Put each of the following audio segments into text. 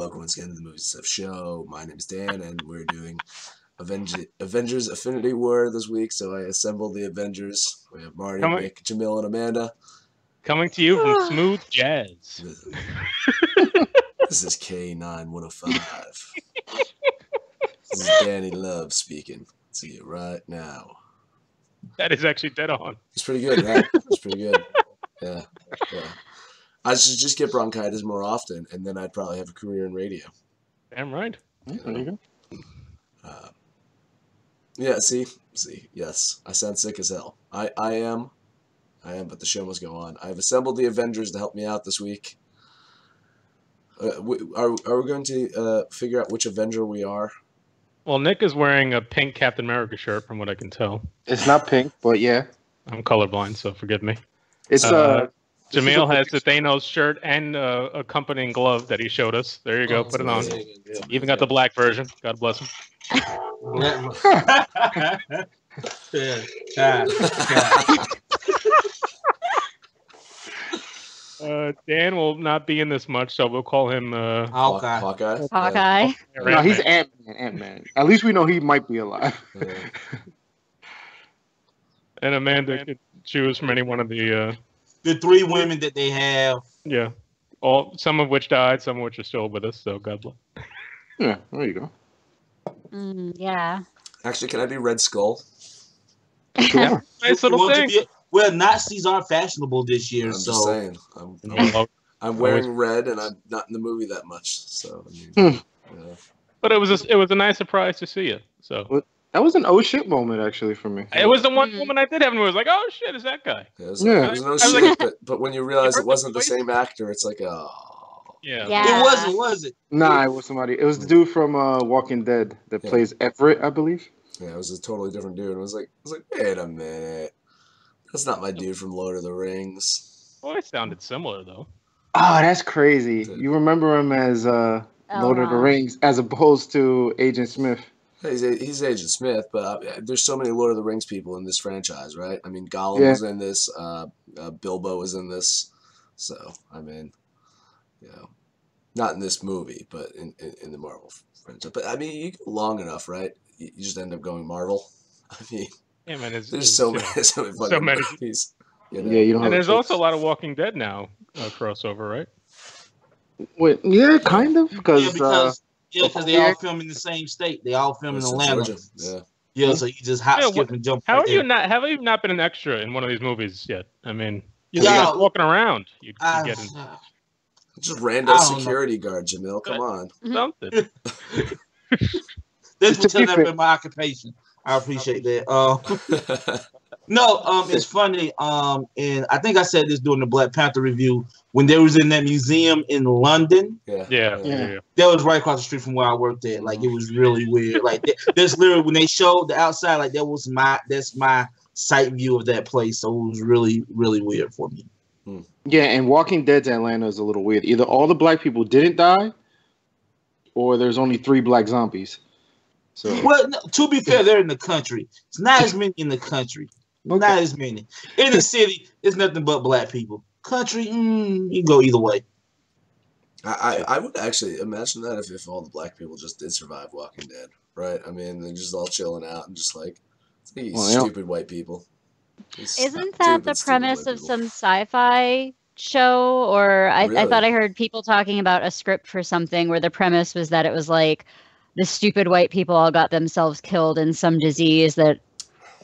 welcome once again to the Movie Stuff Show. My name is Dan, and we're doing Avengers Affinity War this week. So I assembled the Avengers. We have Marty, Nick, Jamil, and Amanda. Coming to you from Smooth Jazz. This is K9105. This is Danny Love speaking to you right now. That is actually dead on. It's pretty good, right? It's pretty good. Yeah. I should just get bronchitis more often, and then I'd probably have a career in radio. Damn right. There you go. Yeah, see, yes, I sound sick as hell. I am, but the show must go on. I've assembled the Avengers to help me out this week. Are we going to figure out which Avenger we are? Well, Nick is wearing a pink Captain America shirt, from what I can tell. It's not pink, but yeah. I'm colorblind, so forgive me. It's Jamil has the Thanos shirt and accompanying glove that he showed us. There you go. Put it on. Yeah, Even got the black version. God bless him. Dan will not be in this much, so we'll call him Hawkeye. Hawkeye. No, he's Ant-Man. At least we know he might be alive. And Amanda could choose from any one of the three women that they have. Yeah. Some of which died, some of which are still with us, so God bless. Yeah, there you go. Yeah. Actually, can I be Red Skull? Sure. Nice little thing. Well, Nazis aren't fashionable this year, I'm so. just saying. I'm wearing red, and I'm not in the movie that much. So. I mean, But it was a nice surprise to see you. So. That was an oh shit moment actually for me. It was the one woman I did have, and was like, oh shit, is that guy? Yeah, it was no shit, but when you realize it wasn't the same actor, it's like, oh. Yeah. It wasn't, was it? Nah, it was somebody. It was the dude from Walking Dead that plays Everett, I believe. Yeah, it was a totally different dude. I was like, wait a minute, that's not my dude from Lord of the Rings. Well, it sounded similar though. Oh, that's crazy. You remember him as Lord of the Rings as opposed to Agent Smith. He's Agent Smith, but there's so many Lord of the Rings people in this franchise, right? I mean, Gollum was in this, Bilbo was in this, so I mean, not in this movie, but in the Marvel franchise. But I mean, you go long enough, right? You just end up going Marvel. I mean, yeah, man, there's so many movies. You know? Yeah, you don't. And there's also a lot of Walking Dead now crossover, right? Wait, yeah, kind of, because they all film in the same state. They all film in Atlanta. Georgia. Yeah, so you just skip and jump. Have you not been an extra in one of these movies yet? I mean, you're just walking around. You get in. Just random security guard, Jamil. Come on. Something. This will tell that in my occupation. I appreciate that. No, it's funny. And I think I said this during the Black Panther review when they was in that museum in London. Yeah. That was right across the street from where I worked at. Like it was really weird. Like there's literally when they showed the outside, like that's my sight view of that place. So it was really, really weird for me. Yeah, and Walking Dead's Atlanta is a little weird. Either all the black people didn't die, or there's only 3 black zombies. So, well, no, to be fair, they're in the country. It's not as many in the country. Okay. Not as many. In the city, it's nothing but black people. Country, you go either way. I would actually imagine that if all the black people just did survive Walking Dead, right? I mean, they're just all chilling out and just like, stupid white people. Isn't that the premise of some sci-fi show? Or I thought I heard people talking about a script for something where the premise was that it was like the stupid white people all got themselves killed in some disease that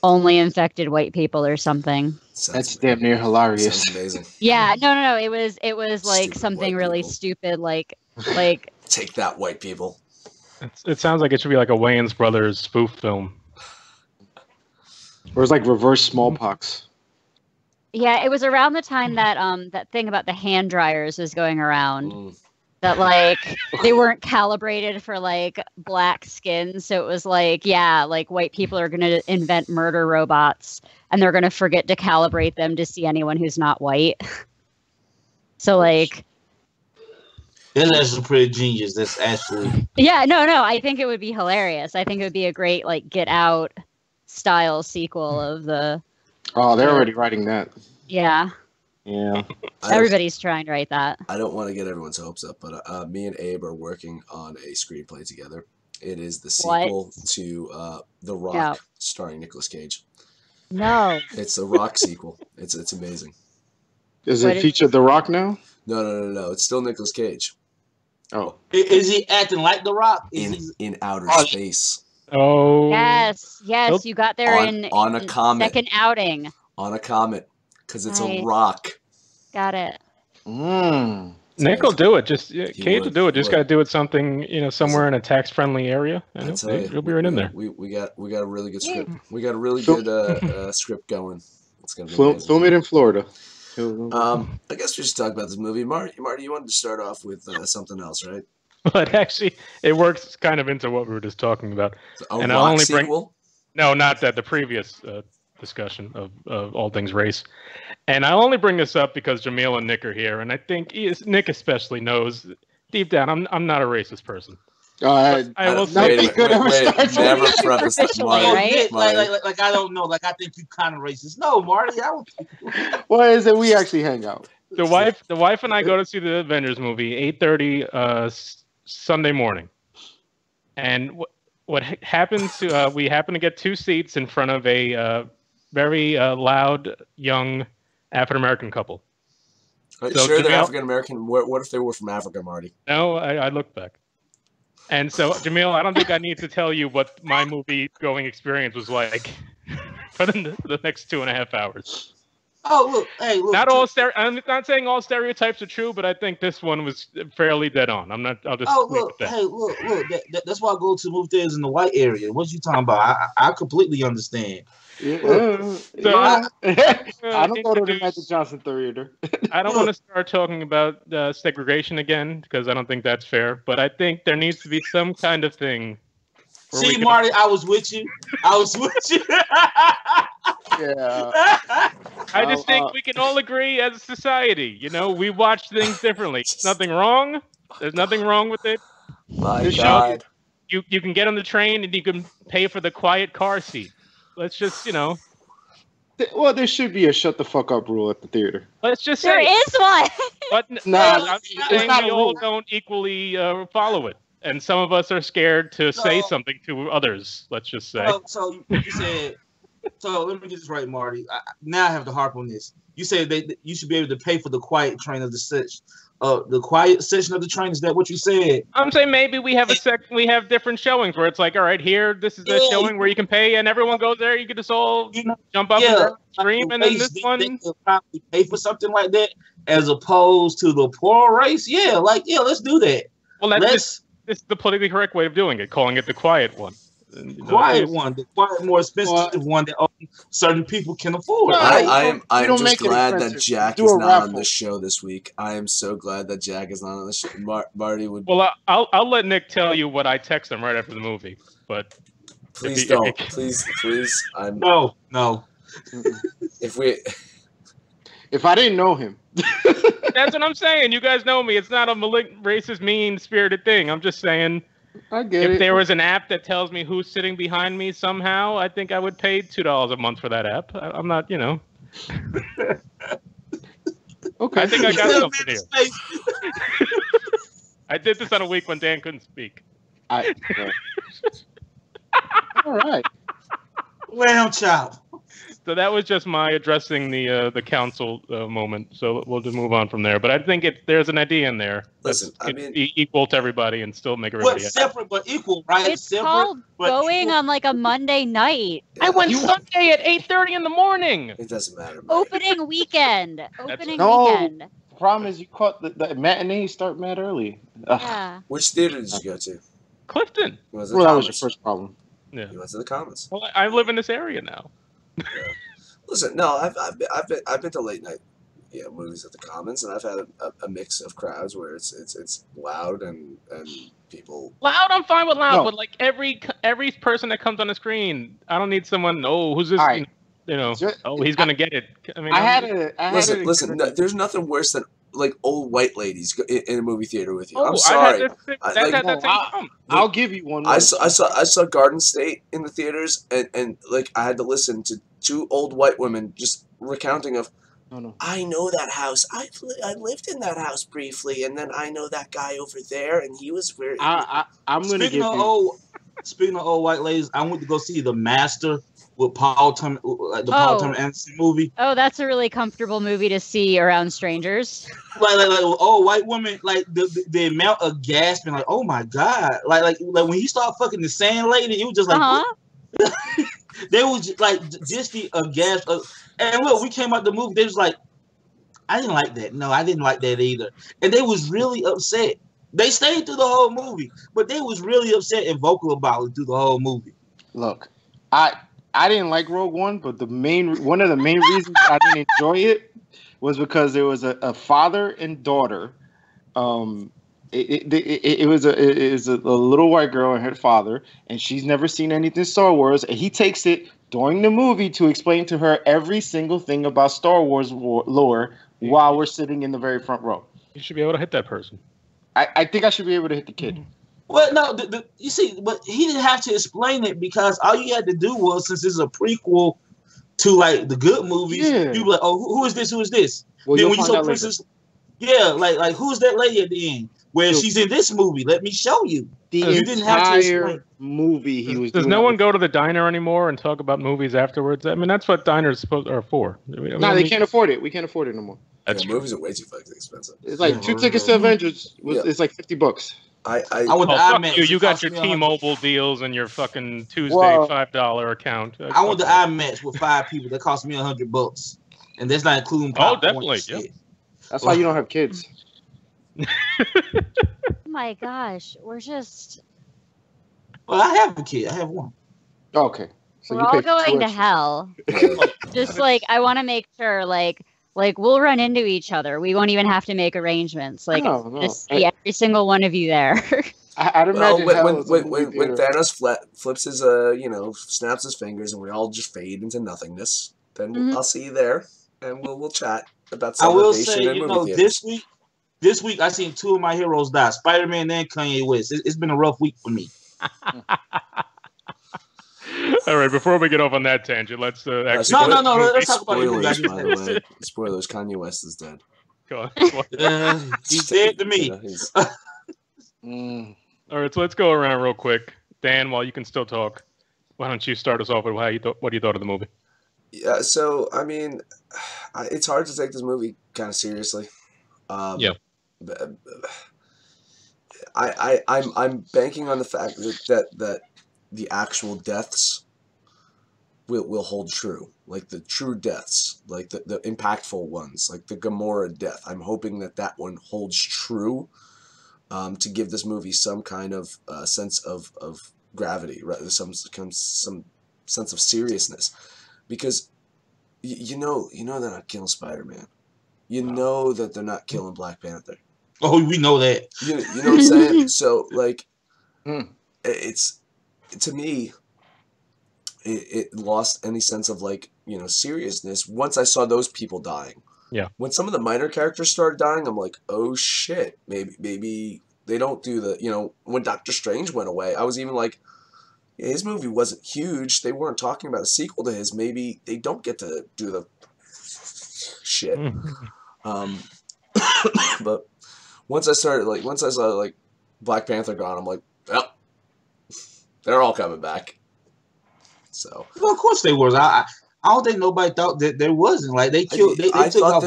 only infected white people or something. That's damn near hilarious. Sounds amazing. Yeah, no. It was like stupid something really people. Stupid, like take that, white people. It sounds like it should be like a Wayans Brothers spoof film. Or it's like reverse smallpox. Yeah, it was around the time that that thing about the hand dryers was going around. That like they weren't calibrated for like black skin, so it was like white people are gonna invent murder robots and they're gonna forget to calibrate them to see anyone who's not white. So like, that's actually pretty genius. That's actually no. I think it would be hilarious. I think it would be a great like Get Out style sequel of the. Oh, they're already writing that. Yeah. Yeah. Everybody's trying to write that. I don't want to get everyone's hopes up, but me and Abe are working on a screenplay together. It is the sequel to The Rock, starring Nicolas Cage. No. It's a Rock sequel. It's amazing. Does it feature The Rock now? No. It's still Nicolas Cage. Oh. Is he acting like The Rock? In outer space. Oh. Yes. You got there on a comet. Second outing. On a comet, because it's a rock. Got it. Nick will do it. Cage will do it. Just got to do it something, somewhere in a tax-friendly area, and he'll be right in there. We got a really good script. We got a really good script going. It's gonna be film it in Florida. I guess we should talk about this movie. Marty, you wanted to start off with something else, right? But actually, it works kind of into what we were just talking about. A Rock sequel? No, not that. The previous discussion of all things race. And I only bring this up because Jamil and Nick are here, and I think Nick especially knows deep down I'm not a racist person. I will say never preface that, right? Like I don't know. Like I think you kind of racist. No, Marty, I don't. What is it? We actually hang out. The wife and I go to see the Avengers movie 8:30 Sunday morning, and what happens to we happen to get two seats in front of a very loud young African American couple. Are you sure they're African American? What if they were from Africa, Marty? No, I looked back. And so, Jamil, I don't think I need to tell you what my movie going experience was like for the next 2.5 hours. Oh, look, hey, look. I'm not saying all stereotypes are true, but I think this one was fairly dead on. I'll just. Oh, look, hey, look. That's why I go to movie theaters in the white area. What you talking about? I completely understand. I don't go to the Magic Johnson Theater. I don't want to start talking about segregation again because I don't think that's fair. But I think there needs to be some kind of thing. See, Marty, I was with you. Yeah. I just think we can all agree as a society. We watch things differently. Nothing wrong. There's nothing wrong with it. My God. You can get on the train and you can pay for the quiet car seat. Let's just, Well, there should be a shut the fuck up rule at the theater. Let's just say there is one. But I'm saying we all don't equally follow it, and some of us are scared to say something to others. Let's just say. So you said. So let me get this right, Marty. Now I have to harp on this. You said that you should be able to pay for the quiet train of the quiet section of the train. Is that what you said? I'm saying maybe we have we have different showings where it's like, all right, here, this is the showing where you can pay, and everyone goes there. You can just all jump up and scream, and then this one. They probably pay for something like that, as opposed to the poor race. Let's do that. Well, this is the politically correct way of doing it, calling it the quiet one. The quiet, more expensive one that only certain people can afford. I'm just glad that Jack is not on this show this week. I am so glad that Jack is not on the show. Marty would. Well, I'll let Nick tell you what I text him right after the movie, but please don't. Please. No. If I didn't know him. That's what I'm saying. You guys know me. It's not a racist, mean-spirited thing. I'm just saying. I get it. If there was an app that tells me who's sitting behind me somehow, I think I would pay $2 a month for that app. I'm not, Okay. I think I got something here. I did this on a week when Dan couldn't speak. All right. Well, child. So that was just my addressing the council moment. So we'll just move on from there. But I think there's an idea in there. Listen, be equal to everybody and still make everybody happy. Separate but equal, right? It's called going on like a Monday night. I went Sunday at 8:30 in the morning. It doesn't matter. Opening weekend. Weekend. The problem is you caught the matinee start mad early. Yeah. Which theater did you go to? Clifton. Well, that was your first problem. Yeah. You went to the Commons. Well, I live in this area now. Yeah. Listen, no, I've been to late night movies at the Commons, and I've had a mix of crowds where it's loud and people. Loud, I'm fine with loud, but like every person that comes on the screen, I don't need someone. Oh, who's this? Right. He's gonna get it. I mean, listen. No, there's nothing worse than like old white ladies in a movie theater with you. I'm sorry. I'll give you one. I saw Garden State in the theaters, and like I had to listen to two old white women just recounting of no. I know that house. I lived in that house briefly, and then I know that guy over there, and he was very. I'm gonna give you. Speaking of old white ladies, I went to go see The Master with Paul Thomas Anderson movie. Oh, that's a really comfortable movie to see around strangers. Like white woman, like the amount of gasping, like, oh my god, like when he started fucking the sand lady, it was just like, they was like just the gasp. And look, we came out the movie, they was like, I didn't like that. No, I didn't like that either. And they was really upset. They stayed through the whole movie, but they was really upset and vocal about it through the whole movie. Look, I didn't like Rogue One, but one of the main reasons I didn't enjoy it was because there was a father and daughter. It was a little white girl and her father, and she's never seen anything Star Wars, and he takes it during the movie to explain to her every single thing about Star Wars lore while we're sitting in the very front row. You should be able to hit that person. I think I should be able to hit the kid. Well, no, you see, but he didn't have to explain it because all you had to do was, since it's a prequel to like the good movies, you be like, oh, who is this? Who is this? Well, then when you saw Princess, like who's that lady at the end? Where she's in this movie? Let me show you. You didn't have to explain movie. Does no one go to the diner anymore and talk about movies afterwards? I mean, that's what diners are for. No, they can't afford it. We can't afford it no more. Movies are way too fucking expensive. It's like 2 tickets to Avengers. It's like $50. I went to IMAX. You got your T-Mobile deals and your fucking Tuesday $5 account. I went to IMAX with 5 people. That cost me $100, and that's not including popcorn. Oh, definitely. Yep. That's why you don't have kids. Oh my gosh, we're just. Well, I have a kid. I have one. Okay. So we're all going to hell. Just like I want to make sure, like we'll run into each other. We won't even have to make arrangements. Like just see every single one of you there. I'd imagine when Thanos flips his snaps his fingers and we all just fade into nothingness, then I'll see you there and we'll chat about some. I will say, this week I seen 2 of my heroes die: Spider-Man and Kanye West. It's been a rough week for me. All right, before we get off on that tangent, let's no. Let's talk about spoilers. By the way, spoilers. Kanye West is dead. Go on. He's dead to me. All right, so let's go around real quick. Dan, while you can still talk, why don't you start us off with what you thought of the movie? Yeah, so I mean, it's hard to take this movie kind of seriously. Yeah. I'm banking on the fact that the actual deaths will hold true, like the true deaths, like the impactful ones, like the Gamora death. I'm hoping that one holds true, to give this movie some kind of sense of gravity, right? Some sense of seriousness, because you know they're not killing Spider-Man. You know that they're not killing Black Panther. Oh, we know that. You know what I'm saying? So like, it's, to me, it lost any sense of like, seriousness once I saw those people dying. Yeah. When some of the minor characters started dying, I'm like, oh shit, maybe they don't do the, when Doctor Strange went away, I was even like, yeah, his movie wasn't huge. They weren't talking about a sequel to his. Maybe they don't get to do the shit. But once I saw Black Panther gone, I'm like, well, they're all coming back. So well, of course they were. I don't think nobody thought that there wasn't. Like they killed. I thought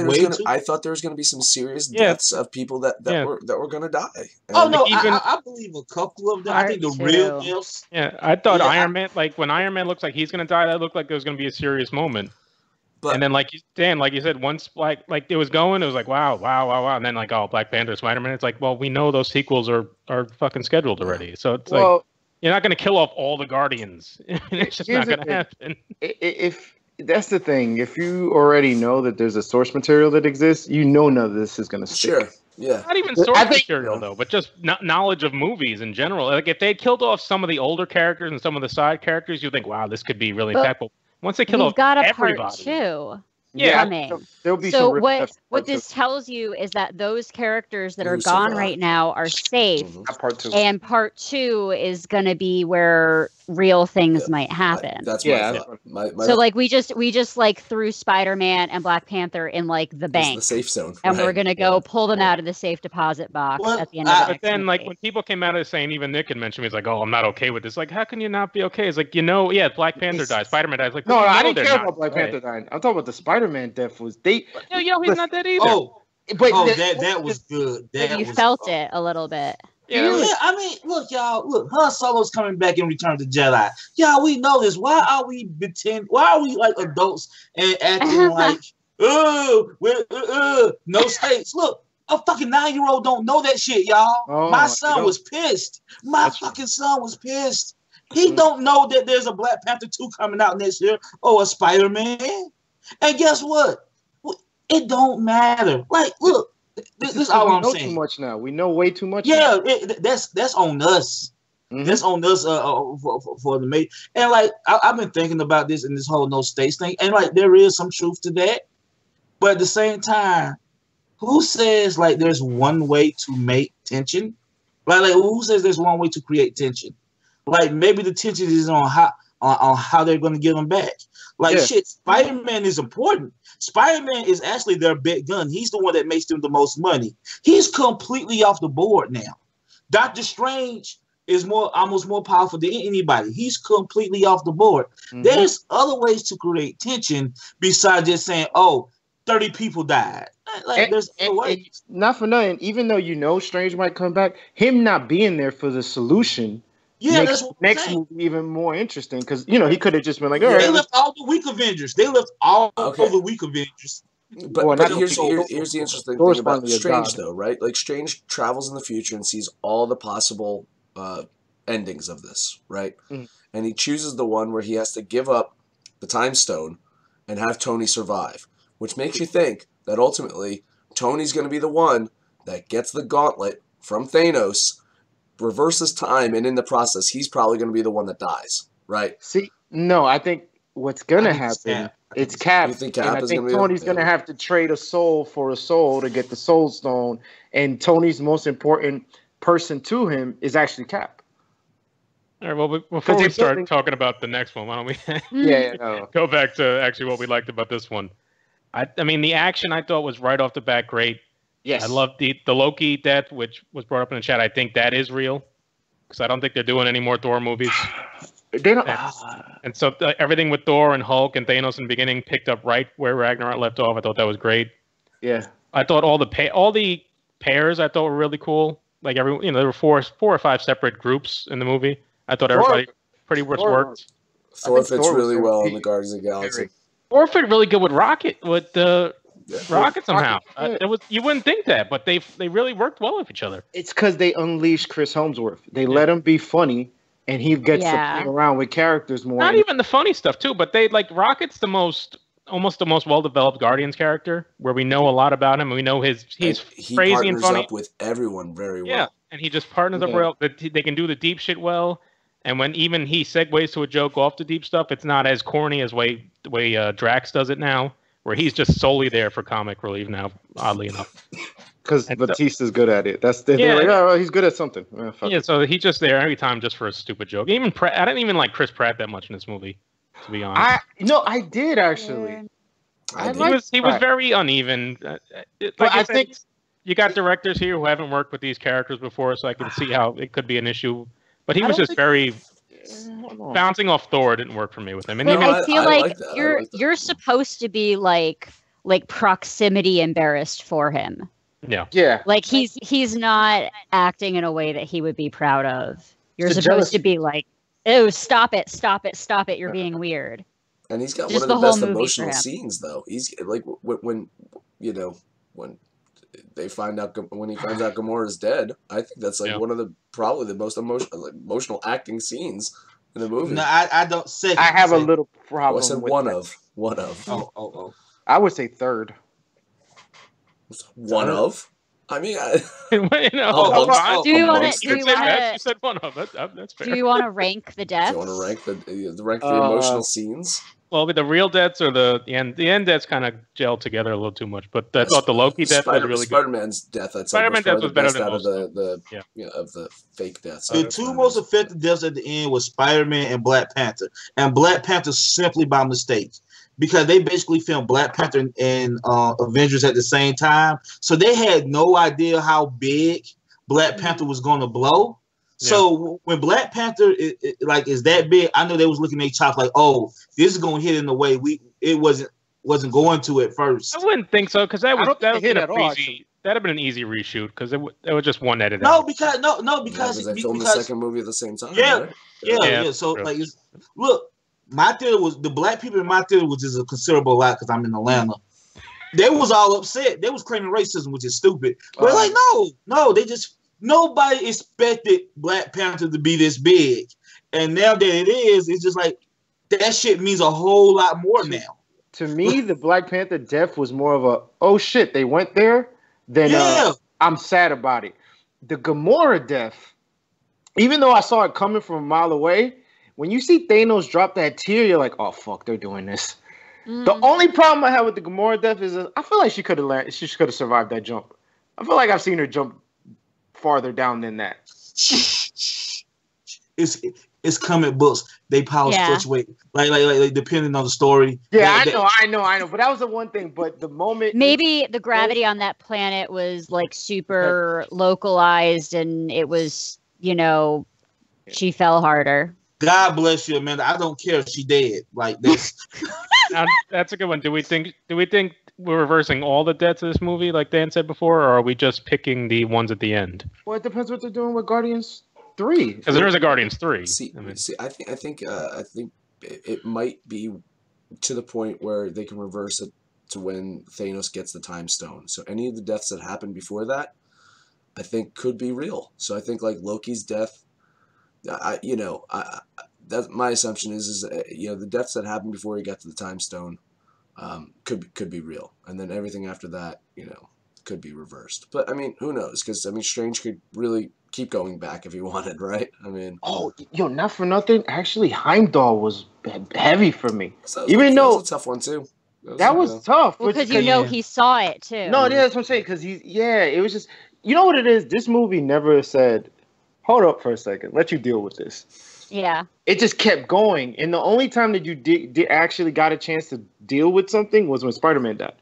there was going to be some serious deaths of people that were going to die. And I believe a couple of them. I think the real deaths. Yeah, I thought Iron Man. Like when Iron Man looks like he's going to die, that looked like there was going to be a serious moment. And then, like you said, once like it was going, it was like wow, and then like Black Panther, Spider-Man. It's like, well, we know those sequels are fucking scheduled already, so it's like you're not going to kill off all the Guardians. It's just not going to happen. If that's the thing, if you already know that there's a source material that exists, none of this is going to stick. Sure, yeah. Not even source material though, but just knowledge of movies in general. Like if they had killed off some of the older characters and some of the side characters, you think, wow, this could be really impactful. Once they kill off everybody. Part 2 coming. There'll be so what this tells you is that those characters that are gone right now are safe. Part 2. And part 2 is going to be where real things might happen. That's my thought. My so like we just like threw Spider-Man and Black Panther in like the bank, the safe zone, and we're gonna go pull them out of the safe deposit box at the end of the But then, like when people came out of saying, even Nick had mentioned me, he's like, "Oh, I'm not okay with this." Like, how can you not be okay? It's like, Black Panther dies, Spider-Man dies. Like, no, I didn't care about Black Panther dying. I'm talking about the Spider-Man death. Was he's not dead either. That was good. You felt it a little bit. Yeah, I mean, look, y'all. Look, Han Solo's coming back in Return of the Jedi. Yeah, we know this. Why are we like adults and acting like, no stakes? Look, a fucking 9-year-old don't know that shit, y'all. My son was pissed. My fucking son was pissed. He don't know that there's a Black Panther 2 coming out next year or a Spider-Man. And guess what? It don't matter. Like, look. This is all I'm saying. We know too much now. We know way too much. Yeah, that's on us. Mm-hmm. That's on us for the mate. And like I've been thinking about this and this whole no states thing, and like there is some truth to that. But at the same time, who says like there's one way to make tension? Like who says there's one way to create tension? Like maybe the tension is on how they're going to get them back. Like shit, Spider-Man is important. Spider-Man is actually their big gun. He's the one that makes them the most money. He's completely off the board now. Doctor Strange is almost more powerful than anybody. He's completely off the board. Mm-hmm. There's other ways to create tension besides just saying, 30 people died. Like there's other ways. Not for nothing, even though you know Strange might come back, him not being there for the solution makes the next movie even more interesting, because he could have just been like, all right. They left all the weak Avengers. They left all of the weak Avengers. But here's the interesting thing about Strange, though, right? Like Strange travels in the future and sees all the possible endings of this, right? Mm. And he chooses the one where he has to give up the Time Stone and have Tony survive, which makes you think that ultimately Tony's going to be the one that gets the gauntlet from Thanos, reverses time, and in the process, he's probably going to be the one that dies, right? See, no, I think what's going to happen, it's Cap. You think Cap I think Tony's going to have to trade a soul for a soul to get the Soul Stone, and Tony's most important person to him is actually Cap. All right, well, before we start talking about the next one, why don't we go back to actually what we liked about this one? I mean, the action I thought was right off the bat great. Yes. I love the Loki death, which was brought up in the chat. I think that is real, because I don't think they're doing any more Thor movies. They don't. And so everything with Thor and Hulk and Thanos in the beginning picked up right where Ragnarok left off. I thought that was great. Yeah. I thought all the pairs I thought were really cool. Like there were four or five separate groups in the movie. I thought everybody pretty much worked. Thor fits really well in the Guardians of the Galaxy. Thor fit really good with Rocket Rocket somehow. You wouldn't think that, but they really worked well with each other. It's because they unleashed Chris Hemsworth. They let him be funny, and he gets to play around with characters more. Not even the funny stuff too, but they like Rocket's almost the most well-developed Guardians character, where we know a lot about him, and we know he's crazy and funny. Up with everyone very well. Yeah, and he just partners up well. They can do the deep shit well, and when even he segues to a joke off the deep stuff, it's not as corny as the way Drax does it now, where he's just solely there for comic relief now, oddly enough. Because Batista's good at it. That's they're like, he's good at something. So he's just there every time just for a stupid joke. Even I didn't even like Chris Pratt that much in this movie, to be honest. I did actually. He was very uneven. I think you got directors here who haven't worked with these characters before, so I can see how it could be an issue. But he was just very bouncing off Thor. Didn't work for me with him. And I feel like you're supposed to be like proximity embarrassed for him. Yeah. Like he's not acting in a way that he would be proud of. You're supposed to be like, oh, stop it, you're being weird. And he's got one of the best emotional scenes, though. He's like when they find out when he finds out Gamora's dead. I think that's like one of the probably the most emotional acting scenes in the movie. No, I don't say. I have a little problem. I said with one that. of. Oh. I would say third. One of. I mean, do we want to? You said one of. That's fair. Do you want to rank the deaths? Do you want to rank the emotional scenes? Well, with the real deaths or the end deaths kind of gelled together a little too much. But I thought the Loki death was really good. Spider-Man's death, I'd say, Spider-Man death was better than out most of the fake deaths. The two most effective deaths at the end was Spider-Man and Black Panther, and Black Panther simply by mistake, because they basically filmed Black Panther and Avengers at the same time, so they had no idea how big Black Panther was going to blow. So when Black Panther is that big, I know they was looking at chops like, oh, this is going to hit in the way it wasn't going to at first. I wouldn't think so, because that would have been an easy reshoot, because it was just one edit. Because they filmed the second movie at the same time. Yeah, right? yeah. So look, my theater was the black people in my theater, which is a considerable lot because I'm in Atlanta. They was all upset. They was claiming racism, which is stupid. But no, they just. Nobody expected Black Panther to be this big. And now that it is, it's just like, that shit means a whole lot more now. To me, the Black Panther death was more of a, oh shit, they went there, than I'm sad about it. The Gamora death, even though I saw it coming from a mile away, when you see Thanos drop that tear, you're like, oh fuck, they're doing this. The only problem I have with the Gamora death is I feel like she could have survived that jump. I feel like I've seen her jump farther down than that. It's comic books. They power fluctuate, like depending on the story. Yeah, I know. But that was the one thing. But the moment maybe the gravity on that planet was like super localized, and it was, she fell harder. God bless you, Amanda. I don't care if she dead. Like this. That's a good one. Do we think we're reversing all the deaths of this movie, like Dan said before, or are we just picking the ones at the end? Well, it depends what they're doing with Guardians 3. Because there is a Guardians 3. I think it might be to the point where they can reverse it to when Thanos gets the Time Stone. So any of the deaths that happened before that, I think could be real. So I think like Loki's death, that my assumption is the deaths that happened before he got to the Time Stone could be real, and then everything after that, could be reversed. But I mean, who knows? Because Strange could really keep going back if he wanted, right? I mean, not for nothing. Actually, Heimdall was heavy for me, that though was a tough one too. That was tough. Because he saw it too. No, that's what I'm saying. Because it was just, what it is. This movie never said, "Hold up for a second, let you deal with this." Yeah. It just kept going, and the only time that you actually got a chance to deal with something was when Spider-Man died,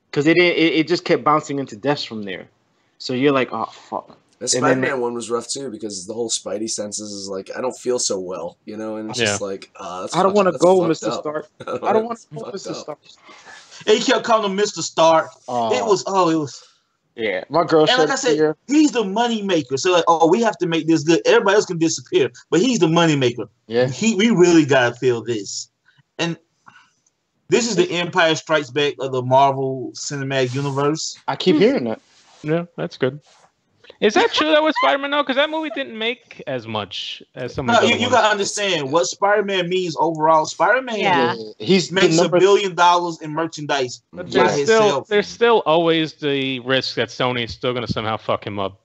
because it just kept bouncing into deaths from there. So you're like, oh fuck. The Spider-Man one was rough too, because the whole Spidey senses is like, I don't feel so well, and it's just like, I don't want to go, Mr. Stark. I don't want to go, Mr. Stark. And he kept calling him Mr. Stark. It was. Yeah, my girl. And like I said, he's the money maker. So like, we have to make this good. Everybody else can disappear, but he's the money maker. Yeah, we really gotta feel this. And this is the Empire Strikes Back of the Marvel Cinematic Universe. I keep hearing that. Yeah, that's good. Is that true that was Spider-Man? No, because that movie didn't make as much as some. No, you gotta understand what Spider-Man means overall. Spider-Man, he's makes $1 billion in merchandise. But there's still always the risk that Sony's still gonna somehow fuck him up.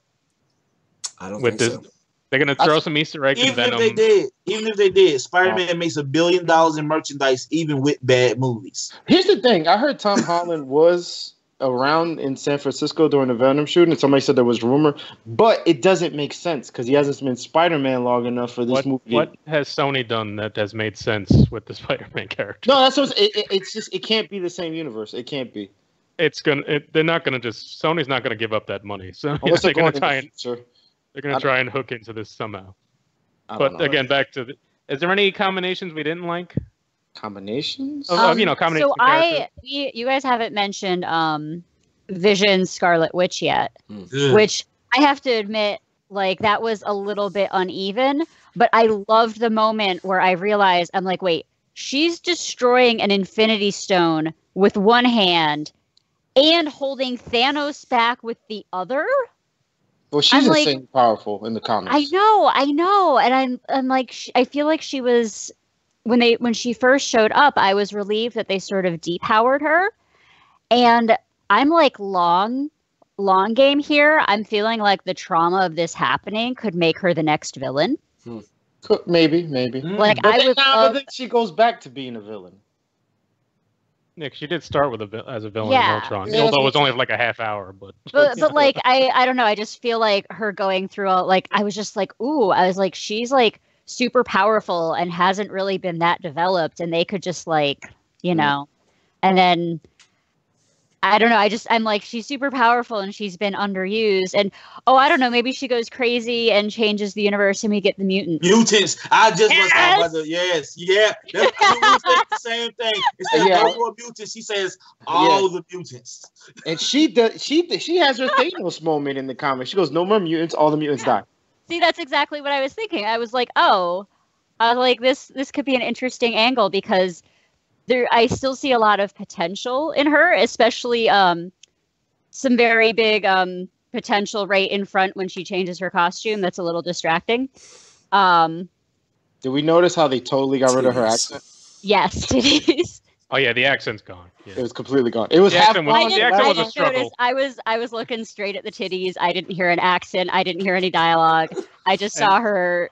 I don't think so. They're gonna throw some Easter eggs in Venom. Even if they did, Spider-Man makes $1 billion in merchandise, even with bad movies. Here's the thing: I heard Tom Holland was around in San Francisco during the Venom shooting, and somebody said there was rumor, but it doesn't make sense because he hasn't been Spider-Man long enough for this movie. What has Sony done that has made sense with the Spider-Man character? No, that's what it's just, it can't be the same universe. It can't be. They're not gonna Sony's not gonna give up that money. So they're gonna try and hook into this somehow. But again, back to is there any combinations we didn't like? Combinations? Combinations. So you guys haven't mentioned Vision Scarlet Witch yet, which I have to admit, like, that was a little bit uneven, but I loved the moment where I realized, I'm like, wait, she's destroying an Infinity Stone with one hand and holding Thanos back with the other? Well, she's insane powerful in the comics. I know. And I'm like, I feel like she was... When she first showed up, I was relieved that they sort of depowered her. And I'm like, long game here. I'm feeling like the trauma of this happening could make her the next villain. Maybe. Like But I would but love. then she goes back to being a villain. Nick, she did start with as a villain Yeah. in Ultron, Yeah, although it was only like a half hour. But Like I don't know. I just feel like her going through all like I was just like ooh. I was like she's like super powerful and hasn't really been that developed, and they could just like and then. I don't know. I'm like, she's super powerful and she's been underused. And, I don't know. Maybe she goes crazy and changes the universe and we get the mutants. Mutants. I just was talking about the, yeah. That's the same thing. Instead of no more mutants, she says all the mutants. And she has her Thanos moment in the comic. She goes, no more mutants, all the mutants die. See, that's exactly what I was thinking. I was like, this could be an interesting angle because I still see a lot of potential in her, especially some very big potential right in front when she changes her costume. That's a little distracting. Did we notice how they totally got rid of her accent? Yes, titties. Oh yeah, the accent's gone. Yeah. It was completely gone. It was the half. accent was a struggle. Notice, I was looking straight at the titties. I didn't hear an accent. I didn't hear any dialogue. I just saw her.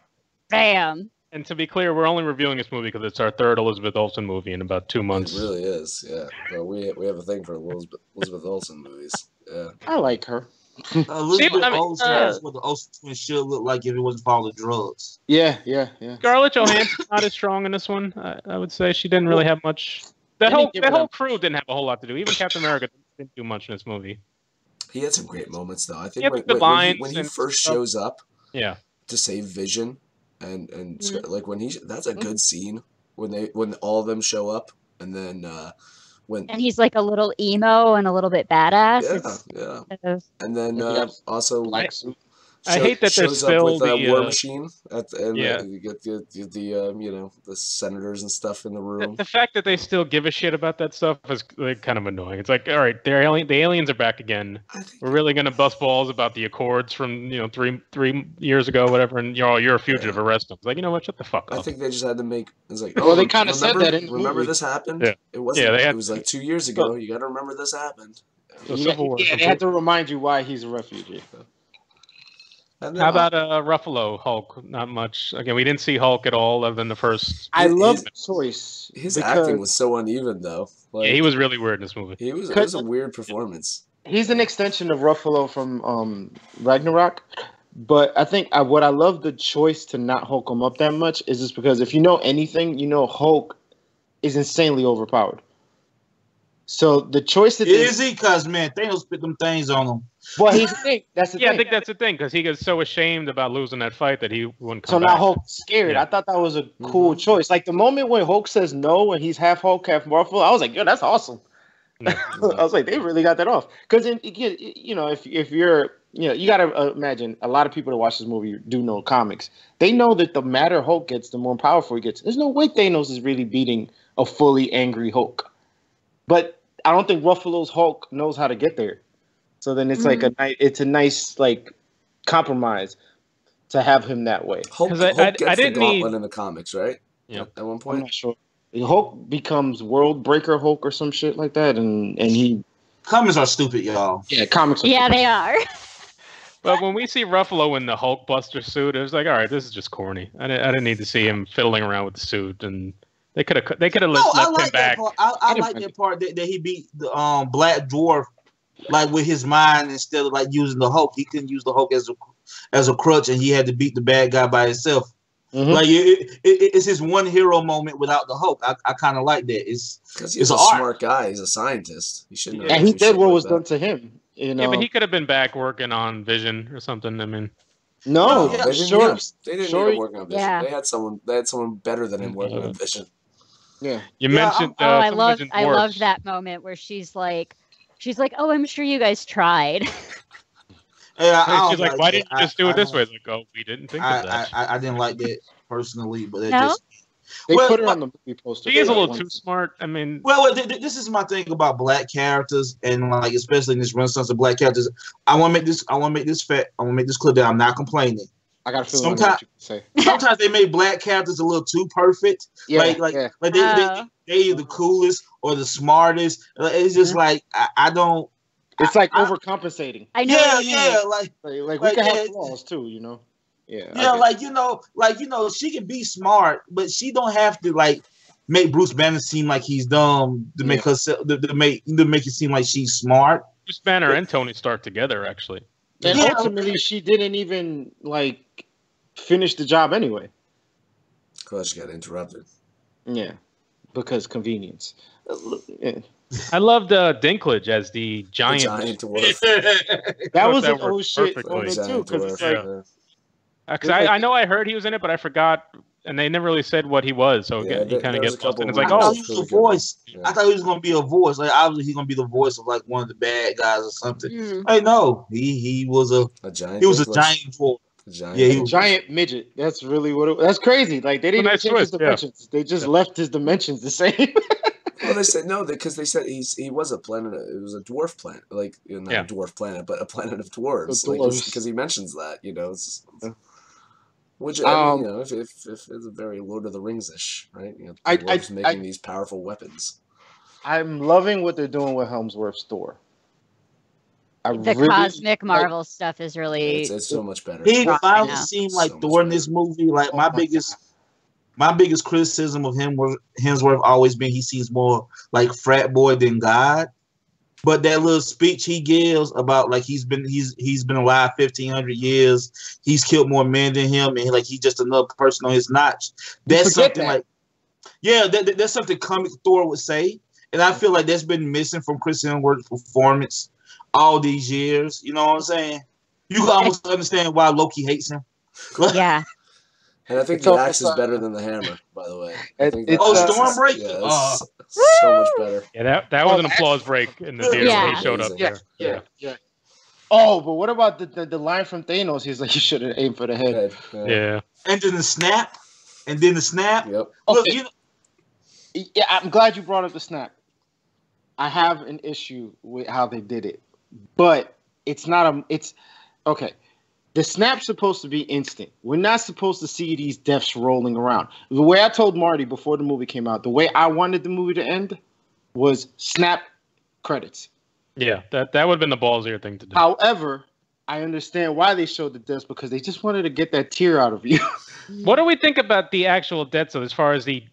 Bam. And to be clear, we're only reviewing this movie because it's our third Elizabeth Olsen movie in about 2 months. It really is, yeah. Well, we have a thing for Elizabeth Olsen movies. Yeah, I like her. Elizabeth Olsen is what the Olsen twins should look like if it wasn't for all the drugs. Yeah. Scarlett Johansson's not as strong in this one. I would say she didn't really have much. That whole crew didn't have a whole lot to do. Even Captain America didn't do much in this movie. He had some great moments, though. I think when he first shows up, to save Vision. And like that's a good scene when all of them show up and then and he's like a little emo and a little bit badass. And then also black suit. I hate that there's still the War Machine at the end. You get the senators and stuff in the room. The fact that they still give a shit about that stuff is like kind of annoying. It's like, all right, the aliens are back again. We're really gonna bust balls about the Accords from 3 years ago, whatever. And you're a fugitive. Arrest them. It's like, you know what? Shut the fuck up. I think they just had to make. It's like, they kind of said that. Remember this happened? Yeah. It wasn't. It was like 2 years ago. You got to remember this happened. So they had to remind you why he's a refugee. How about Ruffalo Hulk? Not much. Again, we didn't see Hulk at all other than the first. I love the choice. His acting was so uneven, though. Like, he was really weird in this movie. It was a weird performance. He's an extension of Ruffalo from Ragnarok. But I think what I love the choice to not Hulk him up that much is just because if you know anything, you know Hulk is insanely overpowered. So the choice that is he? Because man, Thanos spit them things on him. Well, he's the thing. That's the thing. I think that's the thing because he was so ashamed about losing that fight that he wouldn't come back. So now Hulk's scared. Yeah. I thought that was a cool choice. Like the moment when Hulk says no and he's half Hulk, half Marvel, I was like, yo, that's awesome. I was like, they really got that off. Because if you're, you got to imagine a lot of people that watch this movie do know comics. They know that the madder Hulk gets, the more powerful he gets. There's no way Thanos is really beating a fully angry Hulk. But I don't think Ruffalo's Hulk knows how to get there. So then it's like it's a nice like compromise to have him that way. Hulk gets the gauntlet in the comics, right? Yeah. At one point, I'm not sure. Hulk becomes World Breaker Hulk or some shit like that, and he. Comics are stupid, y'all. Yeah, comics. Yeah, they are. But when we see Ruffalo in the Hulk Buster suit, it was like, all right, this is just corny. I didn't need to see him fiddling around with the suit, and they could have left him back. I like that part that he beat the Black Dwarf like with his mind instead of like using the Hulk. He couldn't use the Hulk as a crutch, and he had to beat the bad guy by himself. Mm-hmm. Like it's his one hero moment without the Hulk. I kind of like that. It's because he's a smart guy. He's a scientist. He shouldn't. And he did what was done to him. Yeah, but he could have been back working on Vision or something. I mean, no, they didn't need him working on Vision. Yeah. They had someone better than him working on Vision. Yeah, you mentioned. I loved that moment where she's like, oh, I'm sure you guys tried. Yeah, she's like, why didn't you just do it this way? Like, oh, we didn't think of that. I didn't like that personally, but they put her on the movie poster. She is a little too smart. I mean, this is my thing about black characters, and like especially in this renaissance of black characters. I want to make this clear that I'm not complaining. I got a feeling sometimes, sometimes they make black characters a little too perfect. Like they're either the coolest or the smartest. It's just like I don't. It's like overcompensating. I know. Yeah. Like we can have flaws too, you know. Yeah, she can be smart, but she don't have to like make Bruce Banner seem like he's dumb to make herself to make it seem like she's smart. Bruce Banner and Tony Stark together, actually. And ultimately, she didn't even like finish the job anyway. Because she got interrupted. Yeah, because convenience. I loved Dinklage as the giant dwarf. That was an old shit moment too, because it's like. Because I know I heard he was in it, but I forgot, and they never really said what he was. So he kind of gets lost. And it's like, I thought he was a voice. I thought he was going to be a voice. Like obviously he's going to be the voice of like one of the bad guys or something. Hey, no, he was a giant. He was a giant dwarf. He was a giant midget. That's really what. That's crazy. Like they didn't even change his dimensions. They just left his dimensions the same. Well, they said no, because they said he was a planet. It was a dwarf planet, like not a dwarf planet, but a planet of dwarves. Because he mentions that, which if it's a very Lord of the Rings-ish, right? Dwarves making these powerful weapons. I'm loving what they're doing with Helmsworth's Thor. The cosmic Marvel stuff is really it's so much better. He finally seemed like Thor in this movie. Like my biggest criticism of Hemsworth always been he seems more like frat boy than God. But that little speech he gives about like he's been alive 1,500 years, he's killed more men than him, and like he's just another person on his notch. That's something that's something comic Thor would say, and I feel like that's been missing from Chris Hemsworth's performance all these years. You know what I'm saying? You can almost understand why Loki hates him. Yeah. And I think the axe is better than the hammer, by the way. Stormbreaker? Yeah, so much better. Yeah, that was an applause break in the theater when he showed up there. Yeah. Oh, but what about the line from Thanos? He's like, you should have aimed for the head. Yeah. And then the snap. Yep. Look, yeah, I'm glad you brought up the snap. I have an issue with how they did it, but it's not okay. The snap's supposed to be instant. We're not supposed to see these deaths rolling around. The way I told Marty before the movie came out, the way I wanted the movie to end was snap credits. Yeah, that would have been the ballsier thing to do. However, I understand why they showed the deaths because they just wanted to get that tear out of you. What do we think about the actual deaths, as far as the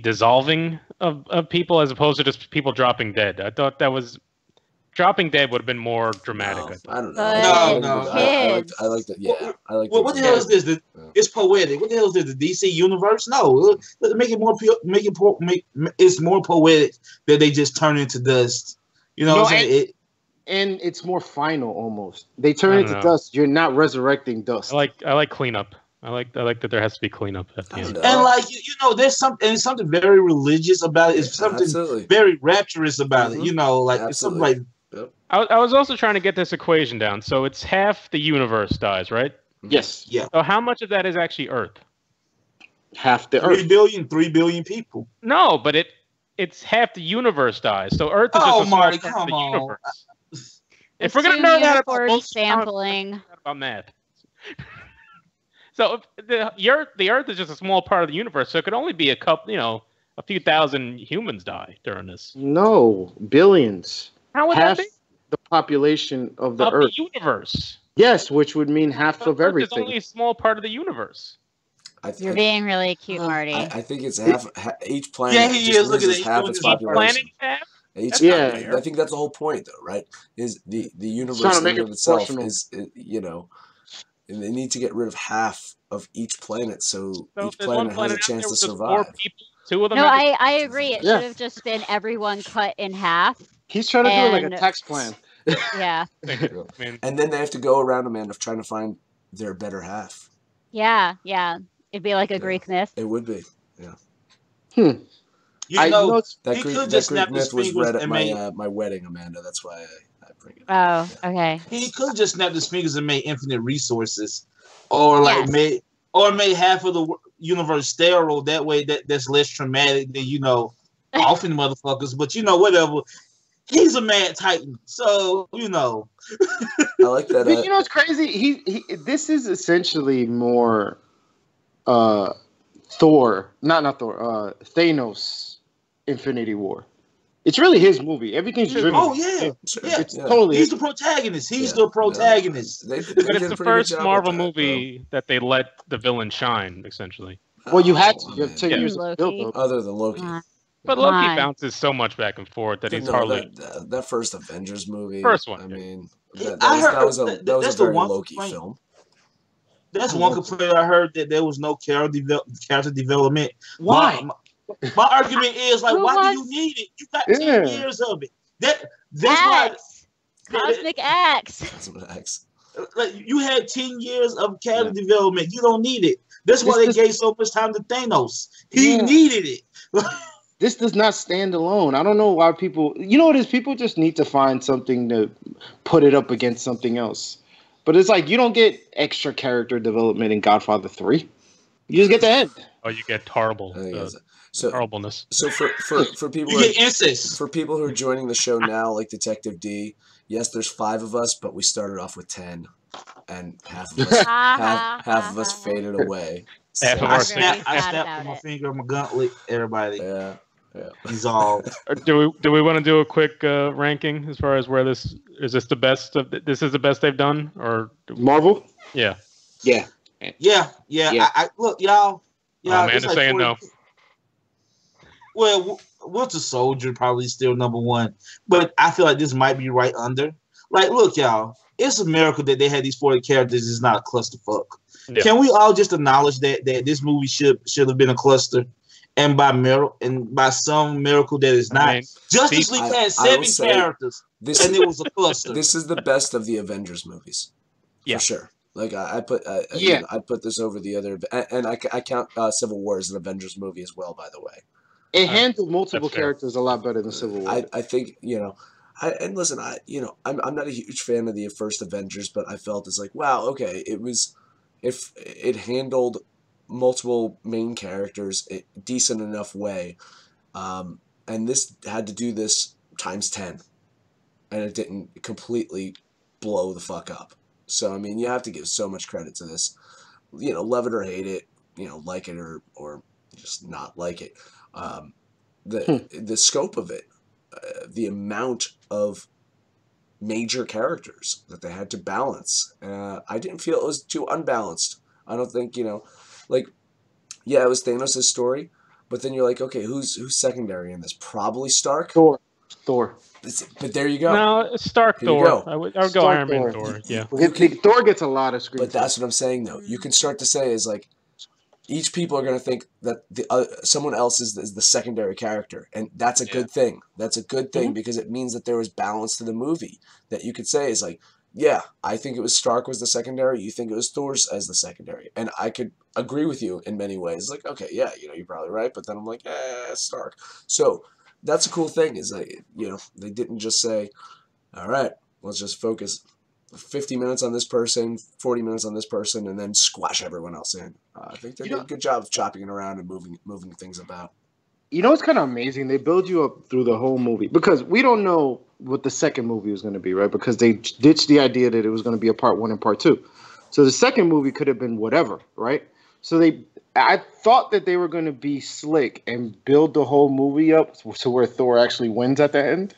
dissolving of people as opposed to just people dropping dead? I thought that was... Dropping dead would have been more dramatic. I don't know. No. I like that. Yeah, I like. What the hell is this? It's poetic. What the hell is this? The DC universe? No, make it more. It's more poetic that they just turn into dust. You know what I'm saying? And it's more final almost. They turn into dust. You're not resurrecting dust. I like cleanup. I like that there has to be cleanup at the end. And like there's something very religious about it. It's something very rapturous about it. It's something like. Yep. I was also trying to get this equation down. So it's half the universe dies, right? Yes. Yeah. So how much of that is actually Earth? Half the Earth. 3 billion people. No, but it's half the universe dies. So Earth is just a small part of the universe. If we're gonna know that about sampling about math. So the Earth is just a small part of the universe. So it could only be a few thousand humans die during this. No, billions. How would half that be? The population of the Earth. The universe. Yes, which would mean half of everything. It's only a small part of the universe. You're being really cute, Marty. I think it's half each planet. Yeah, he is. Look at half its population. I think that's the whole point, though, right? Is the universe in and of itself is and they need to get rid of half of each planet, so each planet has a chance to survive. Two of them. No, I agree. It should have just been everyone cut in half. He's trying to do it like a tax plan. Yeah. And then they have to go around, Amanda, trying to find their better half. Yeah. It'd be like a Greek myth. It would be. Yeah. That Greek myth was read at my wedding, Amanda. That's why I bring it up. Oh, okay. He could just snap his fingers and made infinite resources, or made half of the universe sterile. That way, that's less traumatic than often motherfuckers. But whatever. He's a mad titan, so I like that. But it's crazy. He this is essentially more Thor, not Thor. Thanos, Infinity War. It's really his movie. Everything's driven. Oh yeah, It's totally. He's the protagonist. He's the protagonist. They But it's did a the pretty good first job Marvel with that, movie that they let the villain shine, essentially. Well, you had to. Oh, You have 10 man. years of Loki. build-up. Other than Loki. But Come Loki on. bounces so much back and forth that he's No, hardly. that first Avengers movie. First one, I yeah. mean, I that heard was a that's the very one Loki complaint. film. That's one complaint I heard, that there was no character development. Why? My argument is like, Who why wants- do you need it? You got 10 years of it. That's Axe. Cosmic Axe. That's what X. why, like, you had 10 years of character development. You don't need it. That's why they gave so much time to Thanos. He needed it. This does not stand alone. I don't know why people. You know what it is? People just need to find something to put it up against something else. But it's like you don't get extra character development in Godfather 3. You just get the end. Oh, you get horrible. Horribleness. So for people You get incest. for people who are joining the show now, like Detective D, yes, there's 5 of us, but we started off with 10, and half of us faded away. Half of I our snapped about with my it. finger on my gauntlet. Everybody, Yeah. dissolved. Do we want to do a quick ranking as far as where this is the best of this is the best they've done, or Marvel? yeah? Yeah. Yeah. I look, y'all. Amanda's it's like saying 40 no. Well, Winter Soldier probably still number 1, but I feel like this might be right under. Like, look, y'all, it's a miracle that they had these 40 characters. It's not a clusterfuck. Yeah. Can we all just acknowledge that this movie should have been a cluster, and by some miracle that it's not? I mean, Justice League had 7 characters, and it was a cluster. This is the best of the Avengers movies, for sure. Like I put this over the other, and I count Civil War as an Avengers movie as well. By the way, It handled multiple characters a lot better than Civil War. I think I'm not a huge fan of the first Avengers, but I felt it's like, wow, okay, if it handled multiple main characters a decent enough way, and this had to do this times 10, and it didn't completely blow the fuck up. So I mean, you have to give so much credit to this. Love it or hate it, like it or just not like it. The scope of it, the amount of major characters that they had to balance. I didn't feel it was too unbalanced. I don't think, it was Thanos' story, but then you're like, okay, who's secondary in this? Probably Stark. Thor. But there you go. No, Stark Here you Thor. go. I would go Stark Iron Man Thor. Yeah. Thor gets a lot of screen. But that's what I'm saying, though. You can start to say is like, each people are going to think that someone else is the secondary character, and that's a good thing. That's a good thing because it means that there was balance to the movie. That you could say is like, yeah, I think it was Stark was the secondary. You think it was Thor's as the secondary, and I could agree with you in many ways. Like, okay, yeah, you're probably right, but then I'm like, Stark. So that's a cool thing is like, they didn't just say, all right, let's just focus 50 minutes on this person, 40 minutes on this person, and then squash everyone else in. I think they did a good job of chopping it around and moving things about. It's kind of amazing. They build you up through the whole movie because we don't know what the second movie was going to be, right? Because they ditched the idea that it was going to be a part 1 and part 2. So the second movie could have been whatever, right? So I thought that they were going to be slick and build the whole movie up to where Thor actually wins at the end.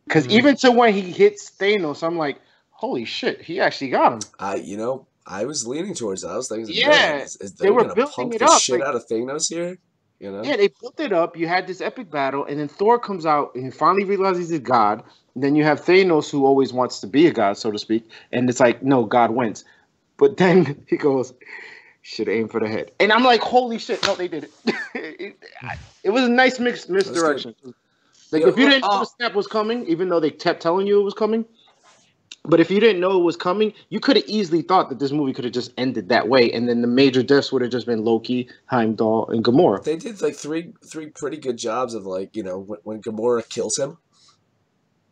Because even to when he hits Thanos, I'm like, holy shit, he actually got him. I was leaning towards that. I was thinking, they were building pump it the up. shit out of Thanos here. Yeah, they built it up. You had this epic battle, and then Thor comes out and he finally realizes he's a god. And then you have Thanos, who always wants to be a god, so to speak. And it's like, no, God wins. But then he goes, should aim for the head. And I'm like, holy shit, no, they did it. It was a nice misdirection. Like, if you didn't know the snap was coming, even though they kept telling you it was coming, but if you didn't know it was coming, you could have easily thought that this movie could have just ended that way, and then the major deaths would have just been Loki, Heimdall, and Gamora. They did like three pretty good jobs of like, when Gamora kills him,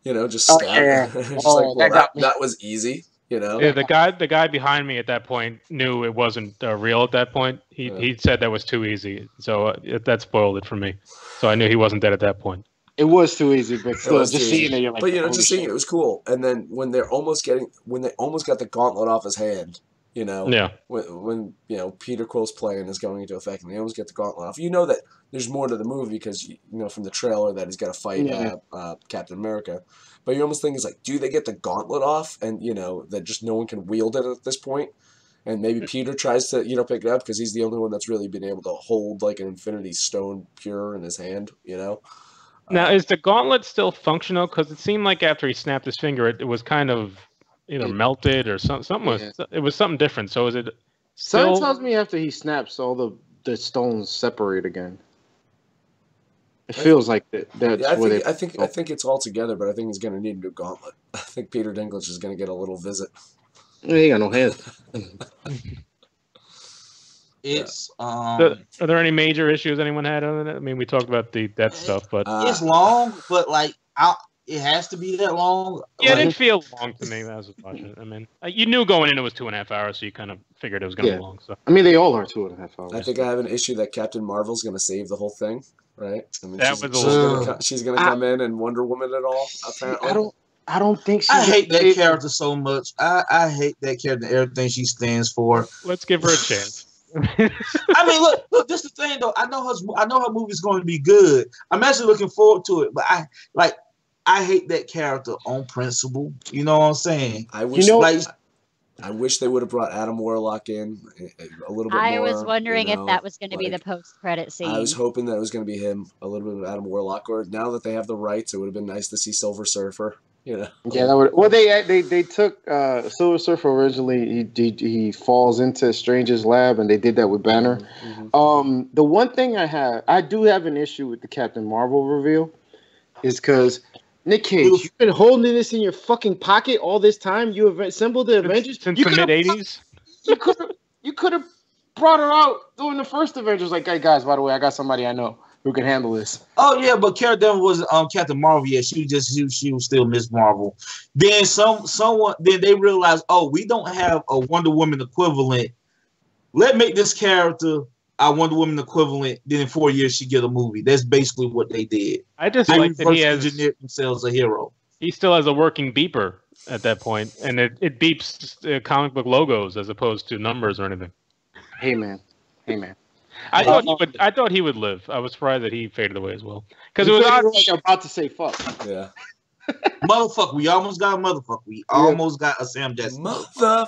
just stab him. That was easy. Yeah, the guy behind me at that point knew it wasn't real at that point. He said that was too easy, so that spoiled it for me. So I knew he wasn't dead at that point. It was too easy, but still, just seeing it, you're like, but just seeing it was cool. And then when they almost got the gauntlet off his hand, You know, Yeah. When you know Peter Quill's plan is going into effect, and they almost get the gauntlet off. You know that there's more to the movie because you know from the trailer that he's got to fight Captain America, but you almost think it's like, do they get the gauntlet off, and you know that just no one can wield it at this point, and maybe Peter tries to pick it up because he's the only one that's really been able to hold like an Infinity Stone pure in his hand. You know. Now, is the gauntlet still functional? Because it seemed like after he snapped his finger, it was kind of either melted or something. It was something different. So is it still? Something tells me after he snaps, all the stones separate again. It feels like that's I think it's all together, but I think he's going to need a new gauntlet. I think Peter Dinklage is going to get a little visit. He got no hands. It's Are there any major issues anyone had on it? I mean, we talked about that stuff, but it's long, but like it has to be that long. Yeah, it didn't feel long to me when I was watching it. I mean, you knew going in it was 2.5 hours, so you kind of figured it was going to be long. So I mean, they all are 2.5 hours. I think I have an issue that Captain Marvel's going to save the whole thing, right? I mean, she's going to come in and Wonder Woman it all. Apparently, I don't think I hate that character so much. I hate that character and everything she stands for. Let's give her a chance. I mean, look. This is the thing, though. I know her movie's going to be good. I'm actually looking forward to it, but I hate that character on principle. You know what I'm saying? I wish they would have brought Adam Warlock in a little bit more. I was wondering if that was going to be the post-credit scene. I was hoping that it was going to be him, a little bit of Adam Warlock. Or now that they have the rights, it would have been nice to see Silver Surfer. You know. Yeah, that would. Well, they took Silver Surfer originally. He falls into Strange's lab, and they did that with Banner. Mm-hmm. The one thing I do have an issue with the Captain Marvel reveal, is because Nick Cage, you've been holding this in your fucking pocket all this time. You have assembled the Avengers since the mid-'80s. You could have brought her out during the first Avengers. Like, hey guys, by the way, I got somebody I know who can handle this. Oh yeah, but Cara Delevingne wasn't Captain Marvel yet. She was still Miss Marvel. Then then they realized, oh, we don't have a Wonder Woman equivalent. Let's make this character our Wonder Woman equivalent. Then in 4 years she get a movie. That's basically what they did. I just like that he has engineered themselves a hero. He still has a working beeper at that point, and it beeps comic book logos as opposed to numbers or anything. Hey man. I thought he would live. I was surprised that he faded away as well. Because it was about to say fuck. Yeah. Motherfucker. We almost got a motherfucker. We almost got a Sam Jackson. Mother.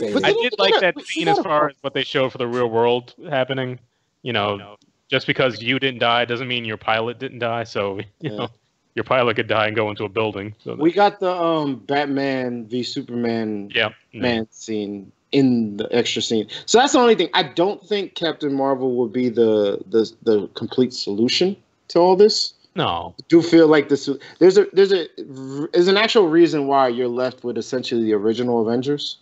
I did like that scene as far as what they showed for the real world happening. You know, just because you didn't die doesn't mean your pilot didn't die. So, you know, your pilot could die and go into a building. So we got the Batman v Superman man scene in the extra scene. So that's the only thing. I don't think Captain Marvel would be the complete solution to all this. No. I do feel like there's an actual reason why you're left with essentially the original Avengers.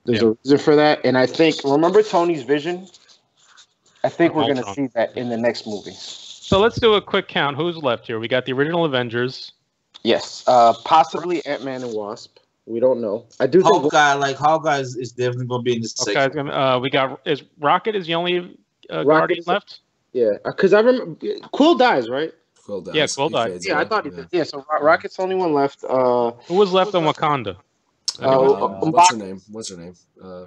There's a reason for that, and I think remember Tony's vision. I think we're going to see that in the next movie. So let's do a quick count. Who's left here? We got the original Avengers. Yes, possibly Ant-Man and Wasp. We don't know. I do think Hawkeye is definitely going to be in this section. We got Rocket is the only Guardian left. Yeah, because I remember Quill dies, right? Quill dies. Yeah, Quill dies. Yeah, I thought he did. Yeah, so Rocket's the only one left. Who was left on Wakanda? What's her name?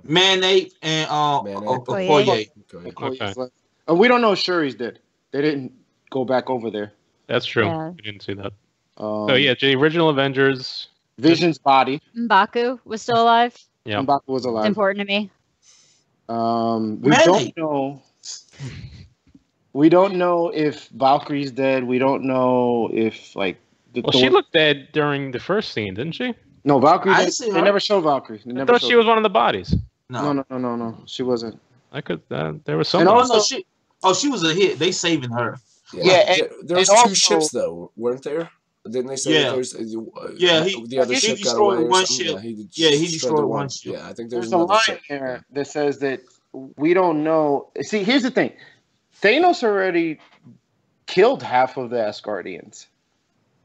Man-Ape and Okoye. Okay. And we don't know if Shuri's dead. They didn't go back over there. That's true. Yeah. We didn't see that. So yeah, the original Avengers. Vision's body. M'Baku was still alive. Yeah, M'Baku was alive. It's important to me. We don't know. We don't know if Valkyrie's dead. We don't know if she looked dead during the first scene, didn't she? No, Valkyrie. They never showed Valkyrie. I thought she was one of the bodies. No. She wasn't. I could. There was some. She was a hit. They saving her. Yeah, there was two ships though, weren't there? Didn't they say that there's? The other ship got away. One ship. He destroyed one ship. Yeah, I think there's a line there that says that we don't know. See, here's the thing: Thanos already killed half of the Asgardians.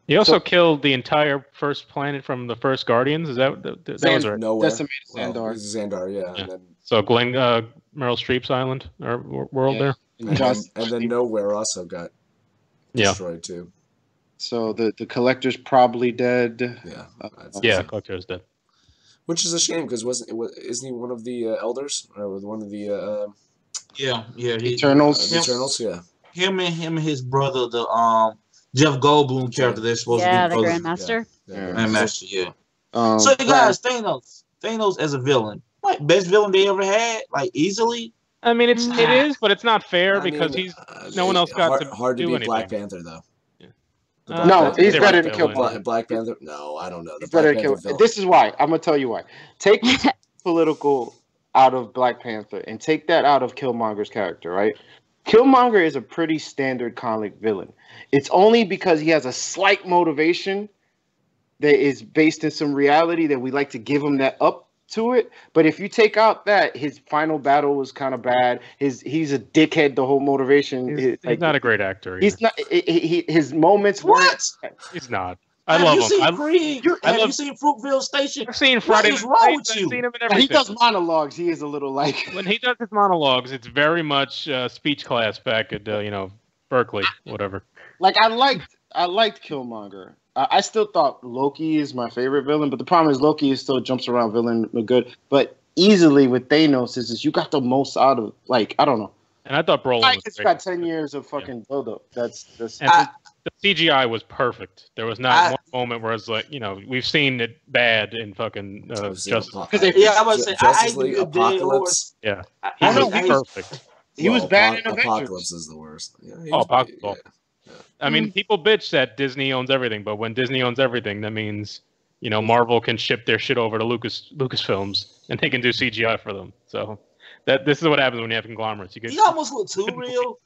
He also killed the entire first planet from the first Guardians. Is that was right? Nowhere. Decimated Xandar. Xandar, yeah. And then, so Meryl Streep's island or world there. And then Nowhere also got destroyed too. So the Collector's probably dead. Yeah. Collector's dead. Which is a shame because isn't he one of the elders or one of the Yeah. Eternals. the Eternals? Yeah. Him and his brother, the Jeff Goldblum character, they're supposed to be the brothers. Grandmaster. Grandmaster, yeah. So So you guys, Thanos as a villain, like best villain they ever had, like easily. I mean, it is, but it's not fair because mean, no one else got hard to do beat anything. Black Panther though. No, he's better than Killmonger. Black Panther? No, I don't know. He's better than Killmonger. This is why. I'm gonna tell you why. Take political out of Black Panther and take that out of Killmonger's character, right? Killmonger is a pretty standard comic villain. It's only because he has a slight motivation that is based in some reality that we like to give him that up to it. But if you take out that, his final battle was kind of bad. He's a dickhead. The whole motivation. He's not a great actor. Either. He's not. His moments. What? He's not. I love him. Have you seen Fruitvale Station? I've seen Friday. What is wrong with you? I've seen him in everything. He does monologues. He is a little like when he does his monologues, it's very much speech class back at Berkeley, whatever. Like I liked Killmonger. I still thought Loki is my favorite villain, but the problem is Loki is still jumps around villain good. But easily with Thanos is you got the most out of I don't know. And I thought Brolin was got 10 years of fucking build-up. That's the CGI was perfect. There was not one moment where it's like, we've seen it bad in fucking Justice League. Yeah, I was saying Justice League, Apocalypse. Yeah, he was perfect. He was bad in Avengers. Apocalypse is the worst. Yeah, Apocalypse. Yeah. I mean, people bitch that Disney owns everything, but when Disney owns everything, that means Marvel can ship their shit over to Lucasfilms and they can do CGI for them. So this is what happens when you have conglomerates. He almost looked too real.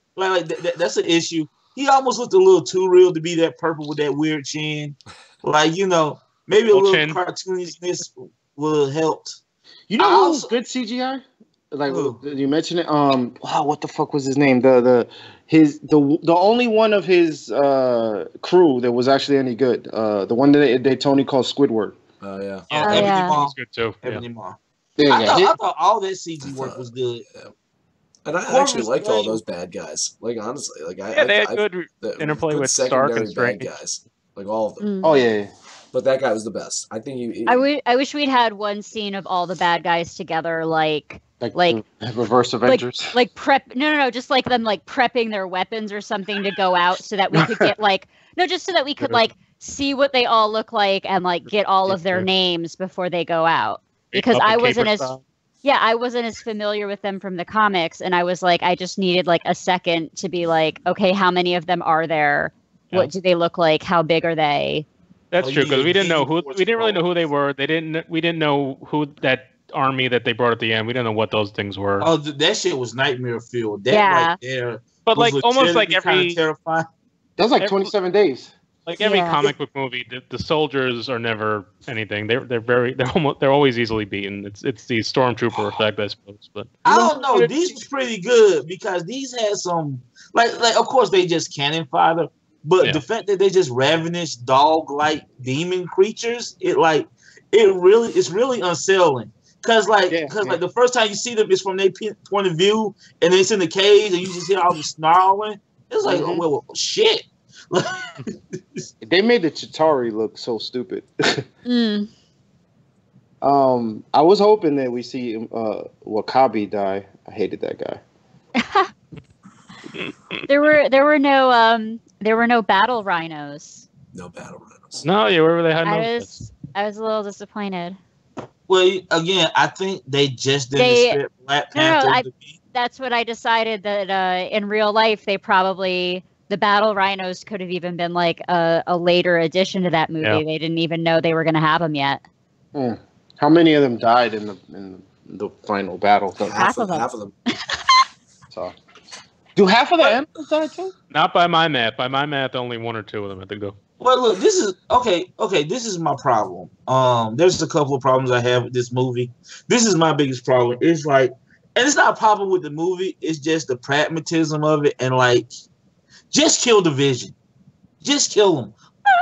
That's an issue. He almost looked a little too real to be that purple with that weird chin. Maybe a little cartoonishness would have helped. You know who was good CGI? You mentioned it. What the fuck was his name? The only one of his crew that was actually any good. The one that Tony called Squidward. Oh yeah. Ebony Maw. Good too. Ebony Maw. I thought all that CG work was good. Yeah. And I actually liked all those bad guys. Honestly, they had good interplay with Stark and bad guys. All of them. Oh yeah. But that guy was the best. I think I wish we'd had one scene of all the bad guys together, like reverse Avengers. Prep. No, just like them prepping their weapons or something to go out, so that we could get just so that we could see what they all look like and get all of their names before they go out. Because I wasn't as familiar with them from the comics, and I was I just needed a second to be okay, how many of them are there? Yeah. What do they look like? How big are they? That's true, because we didn't really know who they were. We didn't know who that army that they brought at the end. We didn't know what those things were. Oh, that shit was nightmare filled. That right there. But almost every terrifying. That was 27 days. Every comic book movie, the soldiers are never anything. They're always easily beaten. It's the stormtrooper effect, I suppose. But I don't know. These was pretty good because these had some of course they just cannon fodder, but the fact that they just ravenous dog-like demon creatures, it's really unsettling. Because the first time you see them, it's from their point of view, and it's in the cage, and you just hear all the snarling. It's oh well, shit. They made the Chitauri look so stupid. I was hoping that we see Wakabi die. I hated that guy. There were no battle rhinos. No battle rhinos. No, where they had I was a little disappointed. Well, again, I think they just didn't script Black Panther. That's what I decided, that in real life they probably. The battle rhinos could have even been a later addition to that movie. Yeah. They didn't even know they were going to have them yet. How many of them died in the final battle? Half of them. Half of them. So, do half of the animals die too? Not by my math. By my math, only one or two of them, I think, though. Well, look, this is okay. This is my problem. There's a couple of problems I have with this movie. This is my biggest problem. It's and it's not a problem with the movie. It's just the pragmatism of it, and just kill the Vision. Just kill him.